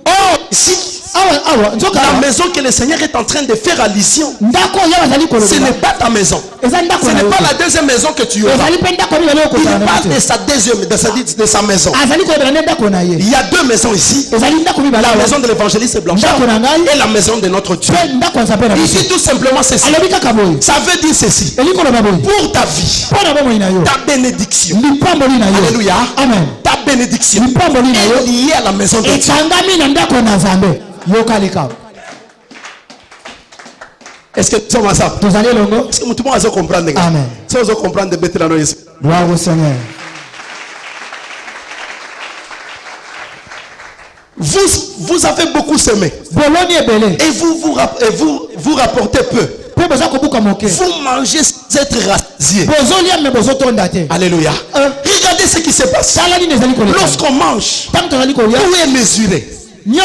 Oh, ici, la maison que le Seigneur est en train de faire allusion, ce n'est pas ta maison. Ce n'est pas la deuxième maison que tu auras. Il parle de sa deuxième, de sa maison. Il y a deux maisons ici. La maison de l'évangéliste Blanchard et la maison de notre Dieu. Il dit tout simplement ceci. Ça veut dire ceci. Pour ta vie, ta bénédiction. Alléluia. Ta bénédiction est liée à la maison de Dieu. Est-ce que tu as ça? Est-ce que tout le monde va comprendre? Amen. Si vous comprenez de bêter la noise. Gloire au Seigneur. Vous avez beaucoup semé. Et vous rapportez peu. Vous mangez sans être rassasié. Alléluia. Regardez ce qui se passe. Lorsqu'on mange, tout est mesuré. Vous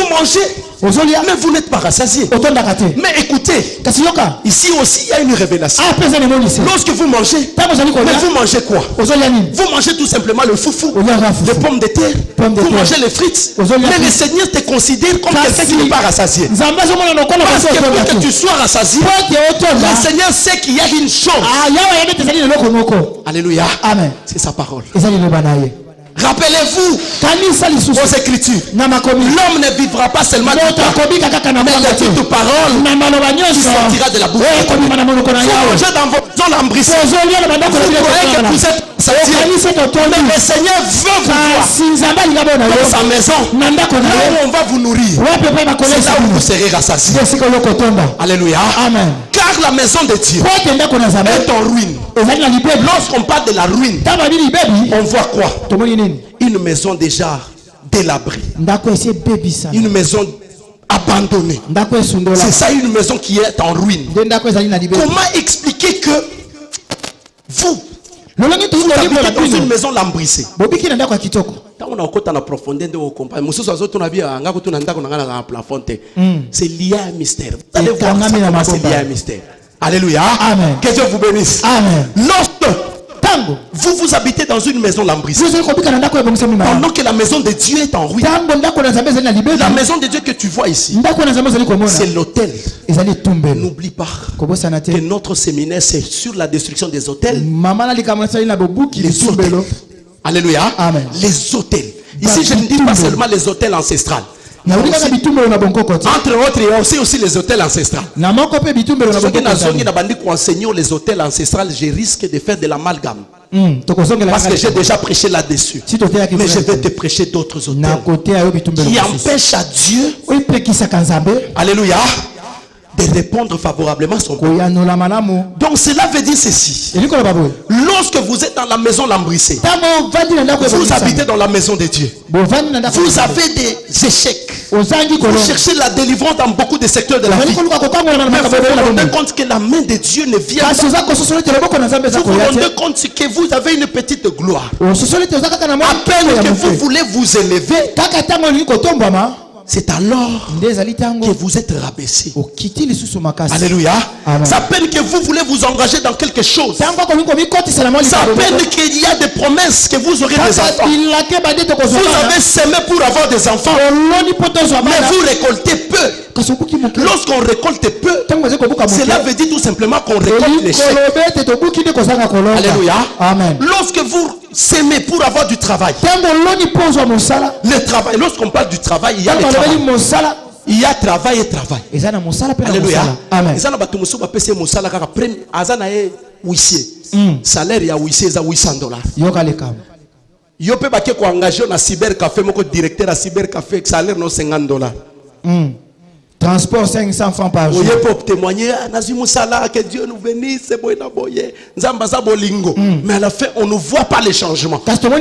mangez, mais vous n'êtes pas rassasié. Mais écoutez, ici aussi il y a une révélation. Lorsque vous mangez, mais vous mangez quoi? Vous mangez tout simplement le foufou, les pommes de terre, vous mangez les frites. Mais le Seigneur te considère comme quelqu'un qui n'est pas rassasié. Parce que pour que tu sois rassasié, le Seigneur sait qu'il y a une chose. Alléluia. C'est sa parole. Rappelez-vous aux Écritures, l'homme ne vivra pas seulement du pain, mais de toute parole qui sortira de la bouche. Vous mangez dans vos zones lambrissées, vous croyez que vous êtes satisfait, mais le Seigneur veut vous voir dans sa maison, là où on va vous nourrir, c'est là où vous serez rassasiés. Alléluia. Amen. Car la maison de Dieu est en ruine. Lorsqu'on parle de la ruine, on voit quoi? Une maison déjà délabrée. Une maison abandonnée. C'est ça, une maison qui est en ruine. Comment expliquer que vous habitez dans une maison lambrissée? C'est lié à un mystère. Vous allez voir comment c'est lié à un mystère. Alléluia. Amen. Que Dieu vous bénisse. Amen. Lorsque vous habitez dans une maison lambrissée, pendant que la maison de Dieu est en ruine, la maison de Dieu que tu vois ici, c'est l'autel. N'oublie pas que notre séminaire c'est sur la destruction des autels. Les autels. Alléluia. Amen. Les autels. Ici je ne dis pas seulement les autels ancestrales. Entre autres, il y a aussi les hôtels ancestrales. Si les hôtels ancestrales, je risque de faire de l'amalgame. Parce que j'ai déjà prêché là-dessus. Mais je vais te prêcher d'autres hôtels qui empêchent à Dieu, alléluia, de répondre favorablement à son peuple. Donc cela veut dire ceci. Lorsque vous êtes dans la maison lambrissée, vous habitez dans la maison de Dieu, vous avez des échecs, vous cherchez la délivrance dans beaucoup de secteurs de la vie, mais vous vous rendez compte que la main de Dieu ne vient pas. Vous vous rendez compte que vous avez une petite gloire. À peine que vous voulez vous élever, c'est alors que vous êtes rabaissé. Alléluia. Ça peine que vous voulez vous engager dans quelque chose. Ça peine qu'il y a des promesses que vous aurez des enfants. Vous avez semé pour avoir des enfants, mais vous récoltez peu. Lorsqu'on récolte peu, cela veut dire tout simplement qu'on récolte l'échec. Alléluia. Amen. Lorsque vous s'aimer pour avoir du travail, le travail, lorsqu'on parle du travail, il y a le travail. Il y a travail et travail. Alléluia. Amen. Salaire ya huissier za $800. Yo pe baké ko engagé na cybercafé moko directeur à cybercafé salaire no $50. Transport 500 francs par jour. Pour témoigner, que Dieu nous bénisse, c'est bon, mais à la fin, on ne voit pas les changements. Parfois,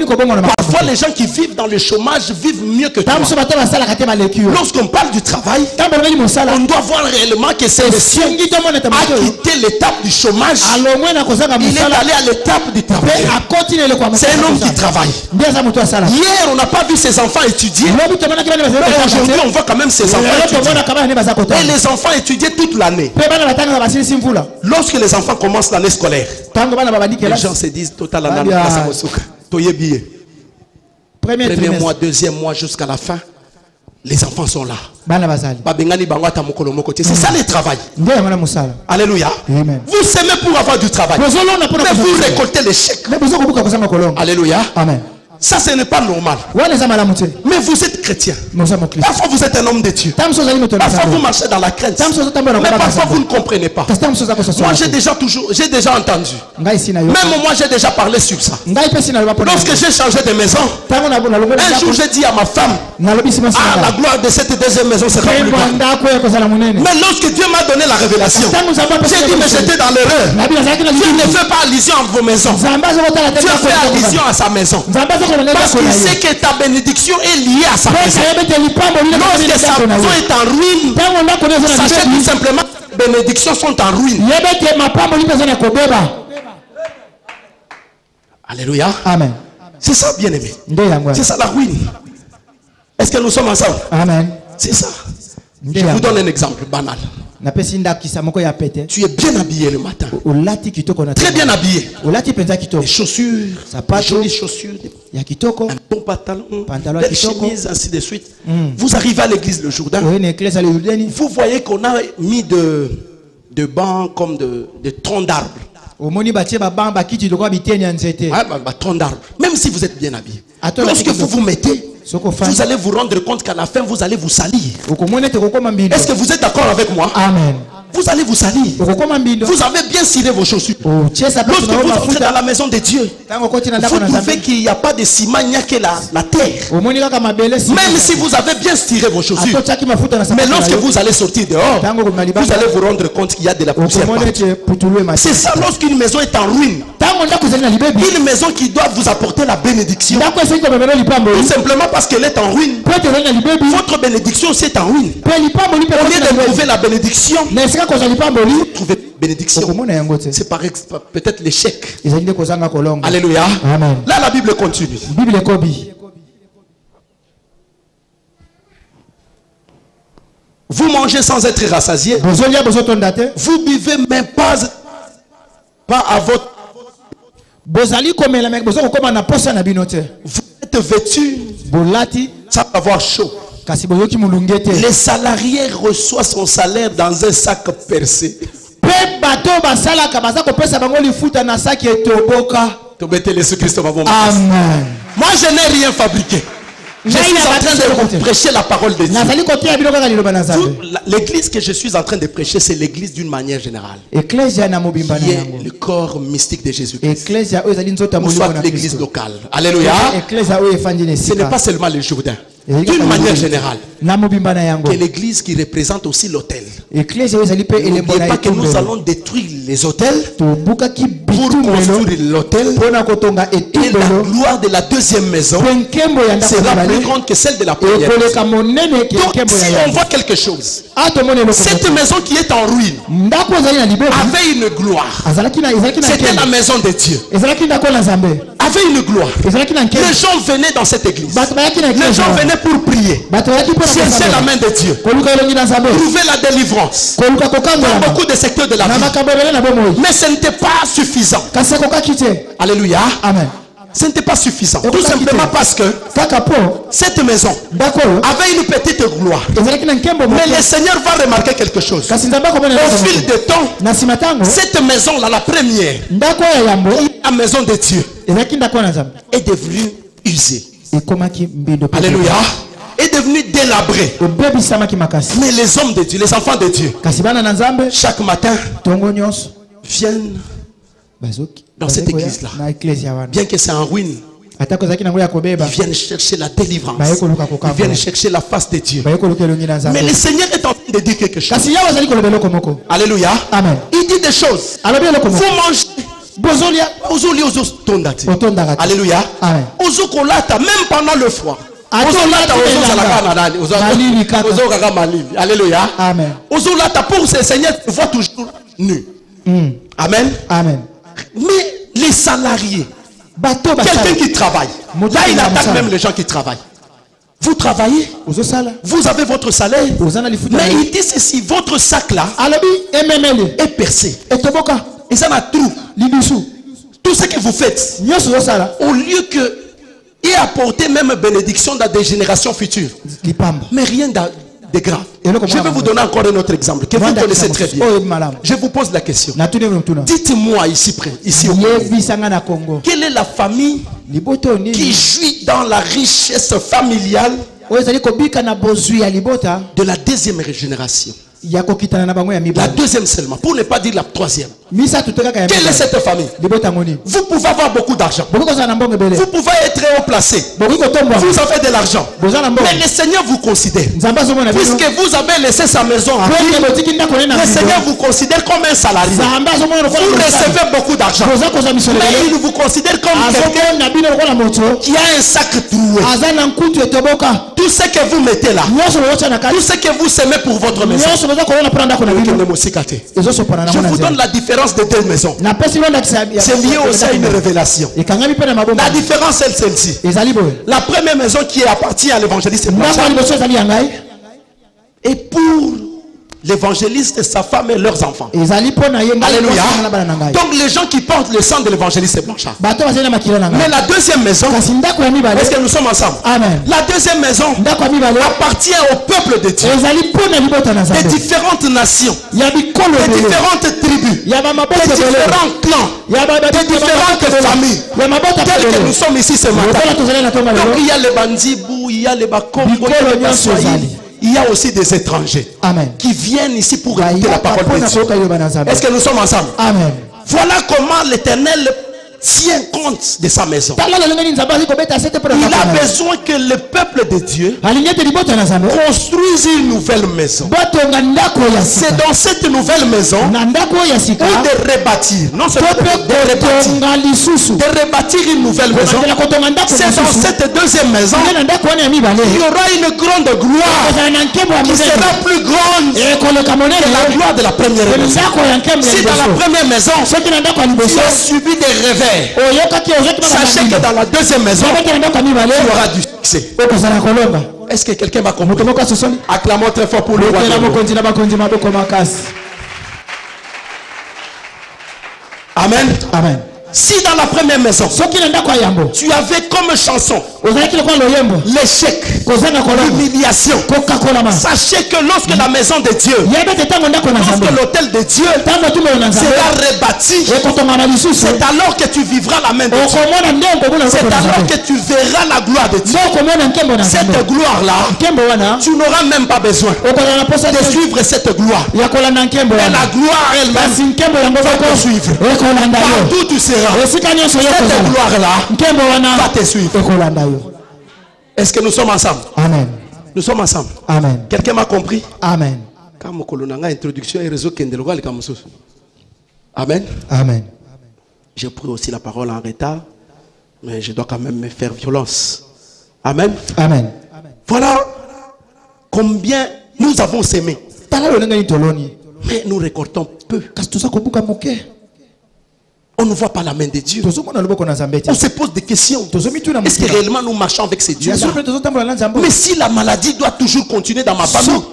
les gens qui vivent dans le chômage vivent mieux que toi. Lorsqu'on parle du travail, on doit voir réellement que c'est le Seigneur qui a quitté l'étape du chômage. Il est allé à l'étape du travail. C'est un homme qui travaille. Hier, on n'a pas vu ses enfants étudier. Mais aujourd'hui, on voit quand même ses enfants étudier. Et les enfants étudiaient toute l'année. Lorsque les enfants commencent l'année scolaire, les gens se disent total premier mois, deuxième mois jusqu'à la fin, les enfants sont là. C'est ça le travail. Alléluia. Vous s'aimez pour avoir du travail, mais vous récoltez les chèques. Alléluia. Amen. Ça, ce n'est pas normal. Mais vous êtes chrétien. Parfois, vous êtes un homme de Dieu. Parfois, vous marchez dans la crainte. Mais parfois, vous ne comprenez pas. Moi, j'ai déjà entendu. Même moi, j'ai déjà parlé sur ça. Lorsque j'ai changé de maison, un jour, j'ai dit à ma femme, ah, la gloire de cette deuxième maison sera plus grande. Mais lorsque Dieu m'a donné la révélation, j'ai dit, mais j'étais dans l'erreur. Dieu ne fait pas allusion à vos maisons. Dieu fait allusion à sa maison. Parce qu'il sait que ta bénédiction est liée à sa maison. Lorsque sa maison est en ruine, sachez tout simplement que les bénédictions sont en ruine. Alléluia. Amen. C'est ça, bien aimé. C'est ça la ruine. Est-ce que nous sommes ensemble? Amen. C'est ça. Je vous donne un exemple banal. Tu es bien habillé le matin. Très bien habillé. Des chaussures, des jolies chaussures, un bon pantalon, des chemises, ainsi de suite. Vous arrivez à l'église le Jourdain. Vous voyez qu'on a mis de bancs comme de troncs d'arbres. Troncs d'arbres. Même si vous êtes bien habillé. Lorsque vous vous mettez, vous allez vous rendre compte qu'à la fin, vous allez vous salir. Est-ce que vous êtes d'accord avec moi? Amen. Vous allez vous salir. Vous avez bien ciré vos chaussures. Lorsque vous entrez dans la maison de Dieu, vous trouvez qu'il n'y a pas de ciment, il n'y a que la terre. Même si vous avez bien ciré vos chaussures, mais lorsque vous allez sortir dehors, vous allez vous rendre compte qu'il y a de la poussière partout. C'est ça lorsqu'une maison est en ruine. Une maison qui doit vous apporter la bénédiction. Tout simplement parce qu'elle est en ruine. Votre bénédiction c'est en ruine. Au lieu de trouver la bénédiction, trouver bénédiction, c'est peut-être l'échec. Alléluia. Amen. Là la Bible continue. Vous mangez sans être rassasié. Vous buvez même pas à votre. Vous êtes vêtus sans avoir chaud. Les salariés reçoivent son salaire dans un sac percé. Amen. Moi je n'ai rien fabriqué. Je suis en train de prêcher la parole de Dieu. L'église que je suis en train de prêcher, c'est l'église d'une manière générale. Qui est le corps mystique de Jésus-Christ. Ou soit l'église locale. Alléluia. Ce n'est pas seulement le Jourdain. D'une manière générale, que l'église qui représente aussi l'autel. N'oubliez pas que nous allons détruire les autels pour construire l'autel. Et la gloire de la deuxième maison sera plus grande que celle de la première. Donc si on voit quelque chose, cette maison qui est en ruine avait une gloire. C'était la maison de Dieu. Avait une gloire. Les gens venaient dans cette église. Les gens venaient pour prier. Chercher la main de Dieu. Trouver la délivrance. Dans beaucoup de secteurs de la vie. Mais ce n'était pas suffisant. Alléluia. Amen. Ce n'était pas suffisant. Tout simplement parce que cette maison avait une petite gloire. Mais le Seigneur va remarquer quelque chose. Au fil du temps, cette maison-là, la première, la maison de Dieu, est devenue usée. Alléluia. Est devenu délabré. Mais les hommes de Dieu, les enfants de Dieu, chaque matin viennent dans cette église-là. Bien que c'est en ruine, Ils viennent chercher la délivrance. Ils viennent chercher la face de Dieu. Mais le Seigneur est en train de dire quelque chose. Alléluia. Amen. Il dit des choses. Vous mangez. Alléluia. Amen. Même pendant le froid. Alléluia. Amen. Pour ce Seigneur, tu vois toujours nu. Amen. Amen. Mais les salariés, quelqu'un qui travaille, là il attaque même les gens qui travaillent. Vous travaillez, vous avez votre salaire, mais il dit ceci, votre sac là est percé. Et ça n'a trou. Tout ce que vous faites, au lieu que et apporter même bénédiction dans des générations futures, mais rien de grave. Je vais vous donner encore un autre exemple que vous connaissez très bien. Je vous pose la question. Dites-moi ici au Congo, quelle est la famille qui jouit dans la richesse familiale de la deuxième génération? La deuxième seulement, pour ne pas dire la troisième. Quelle est cette famille? Vous pouvez avoir beaucoup d'argent. Vous pouvez être haut placé. Vous avez de l'argent. Mais le Seigneur vous considère. Puisque vous avez laissé sa maison, le Seigneur vous considère comme un salarié. Vous recevez beaucoup d'argent. Mais il vous considère comme quelqu'un qui a un sac troué. Tout ce que vous mettez là, tout ce que vous semez pour votre maison, je vous donne la différence de deux maisons. C'est lié aussi à une révélation. La différence est celle-ci. La première maison qui appartient à l'évangéliste et pour l'évangéliste, sa femme et leurs enfants. Alléluia. Donc les gens qui portent le sang de l'évangéliste, c'est Blanchard. Mais la deuxième maison, est-ce que nous sommes ensemble? Amen. La deuxième maison appartient au peuple de Dieu, des différentes nations, des différentes tribus, des différents clans, des différentes familles, telles que nous sommes ici ce matin. Donc il y a les Bandibou, il y a les Bakongo, il y a les Baswahili. Il y a aussi des étrangers. Amen. Qui viennent ici pour écouter la parole de Dieu. Est-ce que nous sommes ensemble? Amen. Voilà comment l'Éternel tient compte de sa maison. Il a besoin que le peuple de Dieu construise une nouvelle maison. C'est dans cette nouvelle maison ou de rebâtir, non seulement de rebâtir une nouvelle maison. C'est dans cette deuxième maison il y aura une grande gloire qui sera plus grande que la gloire de la première maison. Si dans la première maison tu as subi des revers, sachez que dans la deuxième maison il y aura du succès. Est-ce que quelqu'un va comprendre? Acclamons très fort pour le roi. Amen. Amen. Si dans la première maison tu avais comme chanson l'échec, l'humiliation, sachez que lorsque la maison de Dieu, lorsque l'autel de Dieu sera rebâti, c'est alors que tu vivras la main de Dieu. C'est alors que tu verras la gloire de Dieu. Cette gloire là, tu n'auras même pas besoin de suivre cette gloire. Mais la gloire elle-même va te suivre. Partout où tu seras, cette gloire là va te suivre. Est-ce que nous sommes ensemble? Amen. Nous sommes ensemble. Amen. Quelqu'un m'a compris? Amen. Amen. Amen. J'ai pris aussi la parole en retard, mais je dois quand même me faire violence. Amen. Amen. Voilà combien nous avons sémé, mais nous récoltons peu. On ne voit pas la main de Dieu. On se pose des questions. Est-ce que réellement nous marchons avec ces dieux-là? Mais si la maladie doit toujours continuer dans ma famille,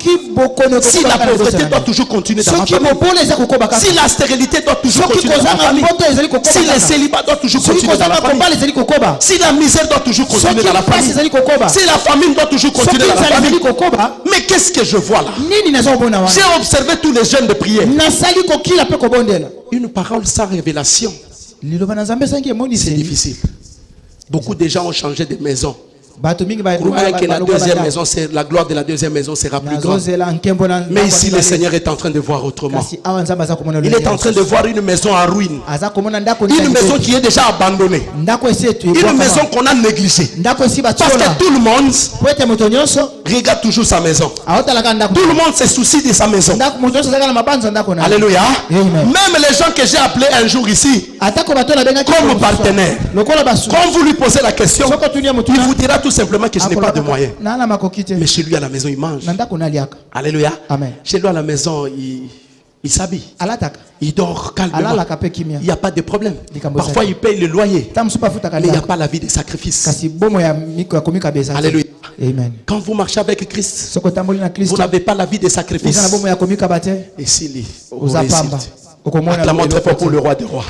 si la pauvreté doit toujours continuer dans ma famille, si la stérilité doit toujours continuer dans ma famille, si le célibat doit toujours continuer dans la famille, si la misère doit toujours continuer dans la famille, si la famine doit toujours continuer dans la famille, mais qu'est-ce que je vois là? J'ai observé tous les jeunes de prière. Une parole sans révélation, c'est difficile. Beaucoup de gens ont changé de maison. Croyez que la deuxième maison, la gloire de la deuxième maison sera plus grande. Mais ici, le Seigneur est en train de voir autrement. Il est en train de voir une maison en ruine. Une maison qui est déjà abandonnée. Une maison qu'on a négligée. Parce que tout le monde regarde toujours sa maison. Tout le monde se soucie de sa maison. Alléluia. Même les gens que j'ai appelés un jour ici, comme partenaire, quand vous lui posez la question, il vous dira tout simplement que je n'ai pas de moyens. Mais chez lui à la maison, il mange. Alléluia. Chez lui à la maison, il s'habille. Il dort calmement. Il n'y a pas de problème. Parfois, il paye le loyer. Mais il n'y a pas la vie de sacrifice. Alléluia. Quand vous marchez avec Christ, vous n'avez pas la vie de sacrifice. Et s'il acclamons très fort pour le roi des rois.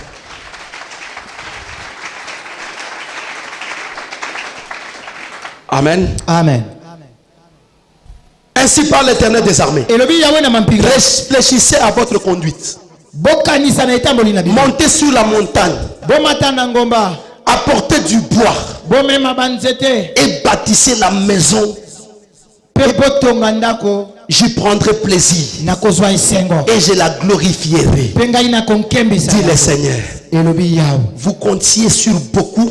Amen. Amen. Ainsi parle l'Éternel des armées. Réfléchissez à votre conduite. Montez sur la montagne. Apportez du bois. Et bâtissez la maison. J'y prendrai plaisir. Et je la glorifierai. Dit le Seigneur. Vous comptiez sur beaucoup.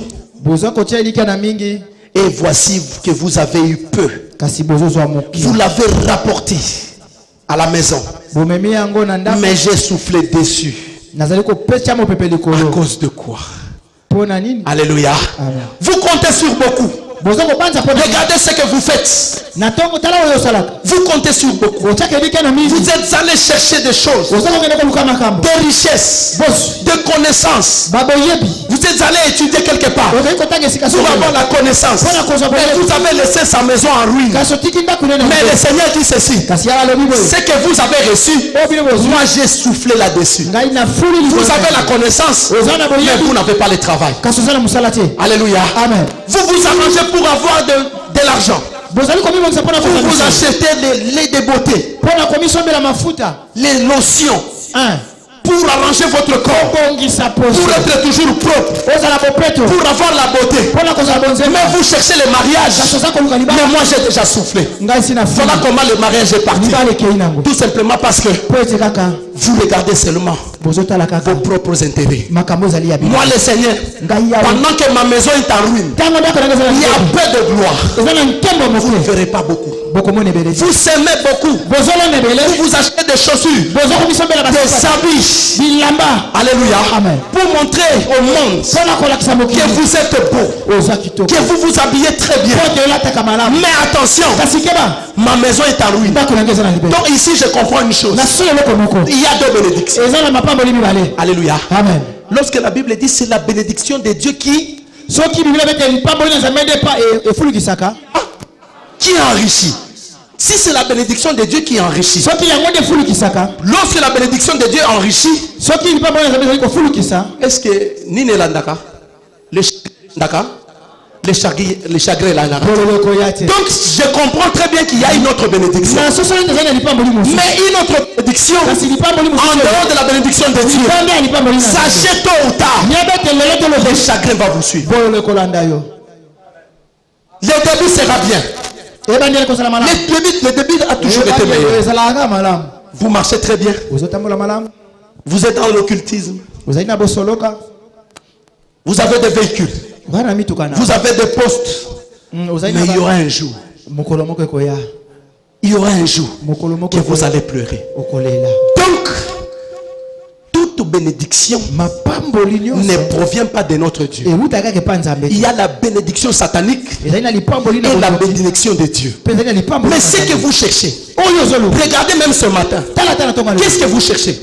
Et voici que vous avez eu peu. Vous l'avez rapporté à la maison. Mais j'ai soufflé dessus. À cause de quoi? Alléluia. Vous comptez sur beaucoup. Regardez ce que vous faites. Vous comptez sur beaucoup. Vous êtes allé chercher des choses, des richesses, des connaissances. Vous êtes allé étudier quelque part pour avoir la connaissance. Mais vous avez laissé sa maison en ruine. Mais le Seigneur dit ceci: ce que vous avez reçu, moi j'ai soufflé là-dessus. Vous avez la connaissance, mais vous n'avez pas le travail. Alléluia. Amen. Vous vous arrangez pour avoir de l'argent. Vous achetez des laits de beauté, les lotions, pour arranger votre corps, pour être toujours propre, pour avoir la beauté. Mais vous cherchez le mariage. Mais moi j'ai déjà soufflé. Voilà comment le mariage est parti. Tout simplement parce que vous regardez seulement vos propres intérêts. Moi le Seigneur, pendant que ma maison est en ruine, il y a peu de gloire. Vous ne verrez pas beaucoup. Vous s'aimez beaucoup. Vous vous achetez des chaussures, des habits. Alléluia. Pour montrer au monde que vous êtes beau, que vous vous habillez très bien. Mais attention, ma maison est en ruine. Donc ici je comprends une chose. Il y a deux bénédictions. Alléluia. Amen. Lorsque la Bible dit c'est la bénédiction de Dieu qui enrichit. Si c'est la bénédiction de Dieu qui enrichit, lorsque la bénédiction de Dieu enrichit, est-ce que Nine Landaka, les chagrins là. Donc je comprends très bien qu'il y a une autre bénédiction. Mais une autre bénédiction en dehors de la bénédiction de Dieu, sachez tôt ou tard, le chagrin va vous suivre. Le début sera bien. Le début a toujours été meilleur. Vous marchez très bien. Vous êtes dans l'occultisme. Vous avez des véhicules. Vous avez des postes. Mais il y aura un jour. Il y aura un jour que vous allez pleurer. Donc, toute bénédiction ne provient pas de notre Dieu. Il y a la bénédiction satanique et la bénédiction de Dieu. Mais ce que vous cherchez, regardez même ce matin, qu'est-ce que vous cherchez?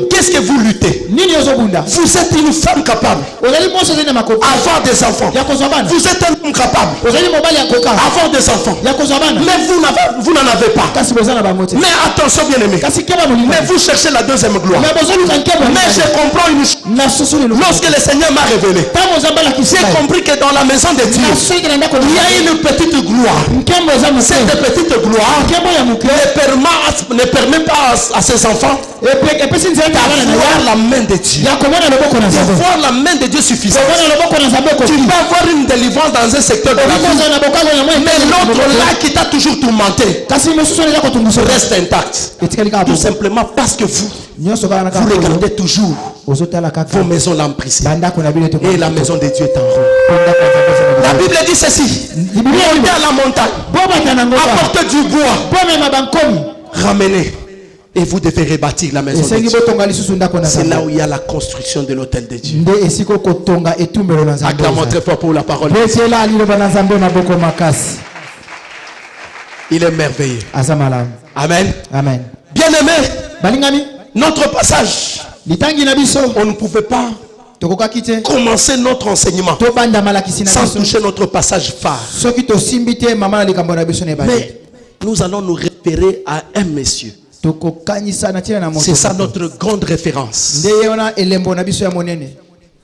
Qu'est-ce que vous luttez? Vous êtes une femme capable avoir des enfants. Vous êtes un homme capable avoir des enfants. Mais vous n'en avez pas. Mais attention bien aimé, mais vous cherchez la deuxième gloire. Mais je comprends une chose. Lorsque le Seigneur m'a révélé, j'ai compris que dans la maison de Dieu, il y a une petite gloire. Cette petite gloire ne permet pas à ses enfants d'avoir la main de Dieu. De voir la main de Dieu suffisante. Tu peux avoir une délivrance dans un secteur de la vie, mais l'autre là qui t'a toujours tourmenté reste intact. Tout simplement parce que vous regardez toujours vos maisons lamprisées et la maison de Dieu est en haut. La Bible dit ceci: montez à la montagne, apportez du bois, ramenez, et vous devrez bâtir la maison de Dieu. C'est là où il y a la construction de l'autel de Dieu. Acclamons très fort pour la parole. Il est merveilleux. Amen. Amen. Bien-aimé, notre passage, on ne pouvait pas commencer notre enseignement sans toucher notre passage phare. Mais nous allons nous référer à un monsieur. C'est ça notre grande référence.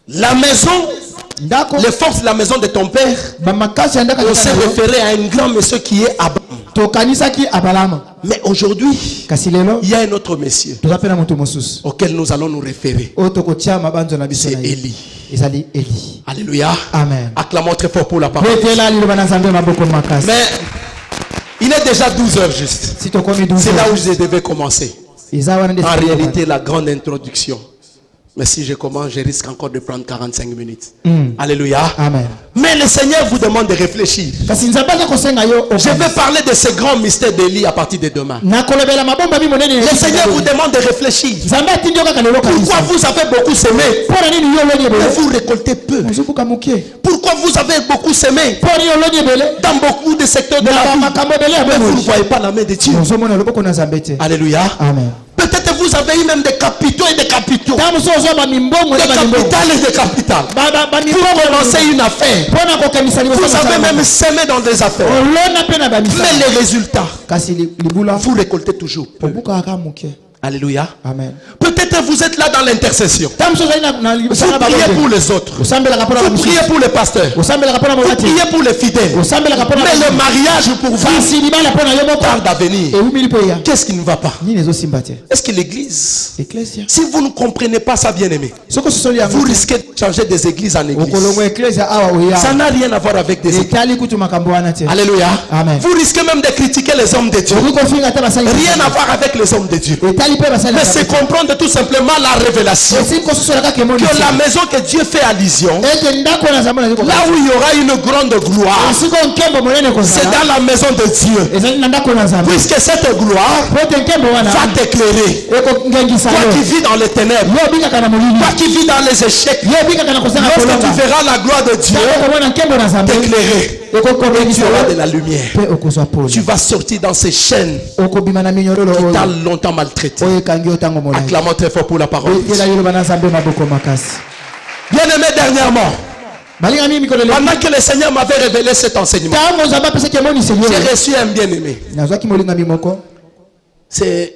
La maison, les forces de la maison de ton père, on s'est référé à un grand monsieur qui est Abraham. Mais aujourd'hui, il y a un autre monsieur auquel nous allons nous référer. C'est Élie. Alléluia. Amen. Acclamons très fort pour la parole. Mais il est déjà 12 heures juste. C'est là où je devais commencer. En réalité, la grande introduction. Mais si je commence, je risque encore de prendre 45 minutes. Alléluia. Amen. Mais le Seigneur vous demande de réfléchir. Je vais parler de ce grand mystère d'Élie à partir de demain. Le Seigneur vous demande de réfléchir. Pourquoi vous avez beaucoup semé et vous récoltez peu? Pourquoi vous avez beaucoup semé dans beaucoup de secteurs de la vie mais vous ne voyez pas la main de Dieu? Alléluia. Amen. Peut-être vous avez eu même des capitaux et des capitaux. Des capitales et des capitales. Pour commencer une affaire. Vous avez même semé dans des affaires. Mais les résultats, vous récoltez toujours peu. Alléluia. Amen. Peut-être vous êtes là dans l'intercession. Vous priez pour les autres. Vous priez pour les pasteurs. Vous priez pour les fidèles. Mais le mariage pour vous tarde à venir. Qu'est-ce qui ne va pas? Est-ce que l'église, si vous ne comprenez pas ça, bien aimé, vous risquez de changer des églises en église. Ça n'a rien à voir avec des églises. Alléluia. Amen. Vous risquez même de critiquer les hommes de Dieu. Rien à voir avec les hommes de Dieu. Mais c'est comprendre tout simplement la révélation que la maison que Dieu fait allusion, là où il y aura une grande gloire, c'est dans la maison de Dieu. Puisque cette gloire va t'éclairer. Toi qui vis dans les ténèbres, toi qui vis dans les échecs, lorsque tu verras la gloire de Dieu t'éclairer, tu auras de la lumière. Tu vas sortir dans ces chaînes qui t'ont longtemps maltraité. Acclamons très fort pour la parole. Bien aimé, dernièrement, pendant que le Seigneur m'avait révélé cet enseignement, j'ai reçu un bien-aimé. C'est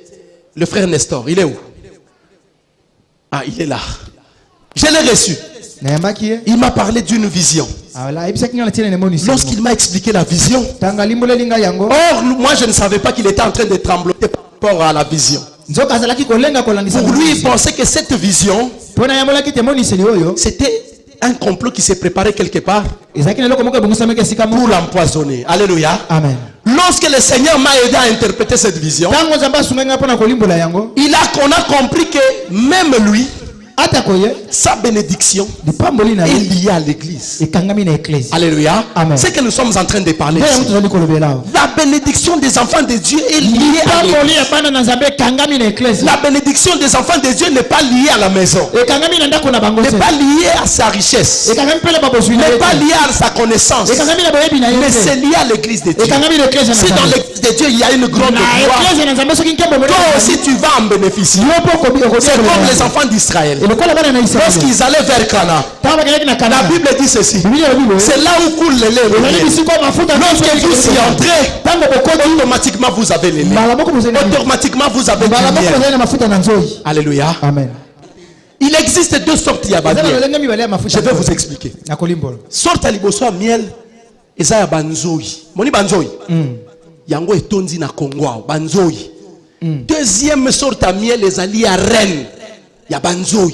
le frère Nestor. Il est où? Ah, il est là. Je l'ai reçu. Il m'a parlé d'une vision. Lorsqu'il m'a expliqué la vision, or moi je ne savais pas qu'il était en train de trembloter par rapport à la vision. Pour lui, il pensait que cette vision, c'était un complot qui s'est préparé quelque part pour l'empoisonner. Alléluia. Amen. Lorsque le Seigneur m'a aidé à interpréter cette vision, on a compris que même lui, sa bénédiction est liée à l'église. Alléluia. C'est que nous sommes en train de parler ici. La bénédiction des enfants de Dieu est liée à l'église. La bénédiction des enfants de Dieu n'est pas liée à la maison, n'est pas liée à sa richesse, n'est pas liée à sa connaissance, mais c'est lié à l'église de Dieu. Si dans l'église de Dieu il y a une grande gloire, toi aussi tu vas en bénéficier. C'est comme les enfants d'Israël. Lorsqu'ils allaient vers Cana, la Bible dit ceci: c'est là où coule le lait. Lorsque vous y entrez, automatiquement vous avez le lait. Automatiquement vous avez du miel. Alléluia. Amen. Il existe deux sortes de miel. Je vais vous expliquer. Sorte à liboso miel et ça banzoi. Moni banzoi. yango etondi na Congo banzoi. Deuxième sorte à miel les alliés à Rennes. Ya banzoi.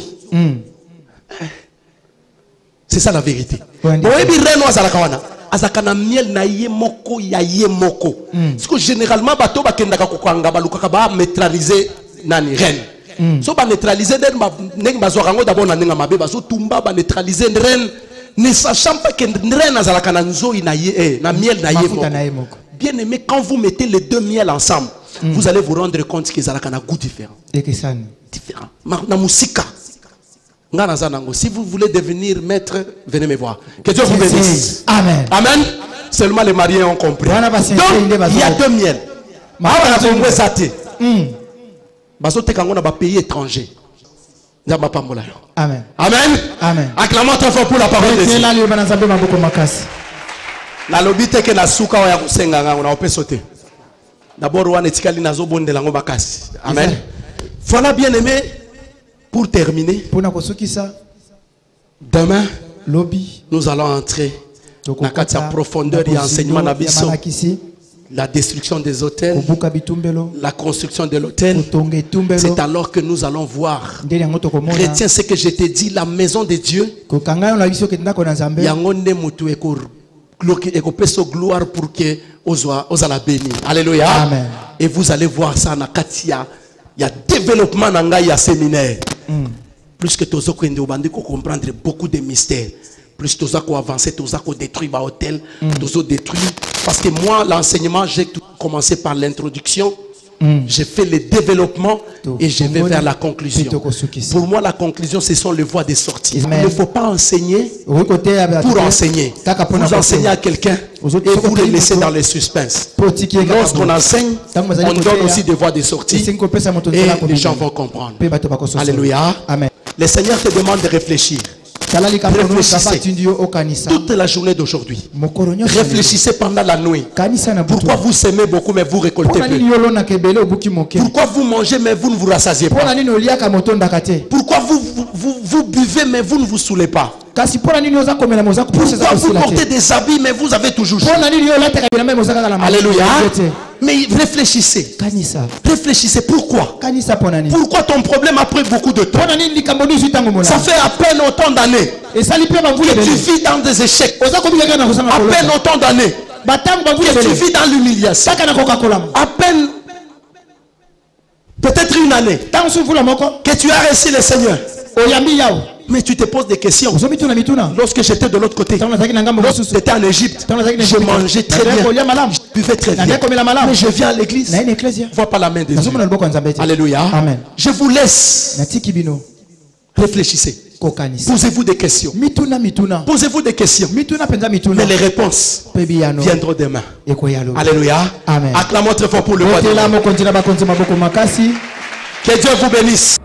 C'est ça la vérité. Bon ebi Rennes azalaka wana. Azakana miel na ye moko ya ye moko. Parce que généralement bato bakendaka kokanga balukaka ba neutraliser nani Rennes. So ba neutraliser den ba neng bazokango d'abord na nenga mabe bazo tumba ba neutraliser Rennes ne sachant pas que Rennes azalaka na nzoi na ye na miel na ye moko. Bien aimé, quand vous mettez les deux miels ensemble, vous allez vous rendre compte qu'ils ont un goût différent. Différent. Na musika. Si vous voulez devenir maître, venez me voir. Que Dieu vous bénisse. Amen. Amen. Seulement les mariés ont compris. Donc, il y a deux miels. On a pays étranger. Amen. Amen. Amen. Acclamons très fort pour la parole de Dieu. La lobby que la souka ya kusenga on a opé sauter. D'abord on etikali nazo bonde lango bakasi. Amen. Voilà bien aimé pour terminer. Demain lobby nous allons entrer dans la profondeur et enseignement d'abisso. La destruction des hôtels, la construction de l'hôtel. C'est alors que nous allons voir. Chrétien, ce que je t'ai dit, la maison de Dieu. Et qu'on puisse gloire pour que aux la béni. Alléluia. Amen. Et vous allez voir ça dans Katia. Il y a développement dans il y a séminaire. Plus que tous les comprendre beaucoup de mystères. Plus tous les avancer, tous les détruire l'hôtel, tous les détruire. Parce que moi, l'enseignement, j'ai commencé par l'introduction. J'ai fait le développement et je vais vers la conclusion. Pour moi, la conclusion, ce sont les voies de sortie. Il ne faut pas enseigner pour enseigner. Vous enseignez à quelqu'un et vous le laissez dans le suspense. Lorsqu'on enseigne, on donne aussi des voies de sortie et les gens vont comprendre. Alléluia. Le Seigneur te demande de réfléchir. Réfléchissez toute la journée d'aujourd'hui. Réfléchissez pendant la nuit. Pourquoi vous semez beaucoup mais vous récoltez peu? Pourquoi vous mangez mais vous ne vous rassasiez pas? Pourquoi vous buvez mais vous ne vous saoulez pas? Pourquoi vous portez des habits mais vous avez toujours chaud? Alléluia. Mais réfléchissez. Réfléchissez. Pourquoi? Pourquoi ton problème a pris beaucoup de temps? Ça fait à peine autant d'années que tu vis dans des échecs. À peine autant d'années que tu vis dans l'humiliation. À peine peut-être une année que tu as reçu le Seigneur. Mais tu te poses des questions. Lorsque j'étais de l'autre côté, lorsque j'étais en Égypte, je mangeais très bien, je buvais très bien. Mais je viens à l'église, je ne vois pas la main de Dieu. Alléluia. Amen. Je vous laisse. Réfléchissez. Posez-vous des questions. Posez-vous des questions. Mais les réponses viendront demain. Alléluia. Amen. Acclamons très fort pour le roi. Que Dieu vous bénisse.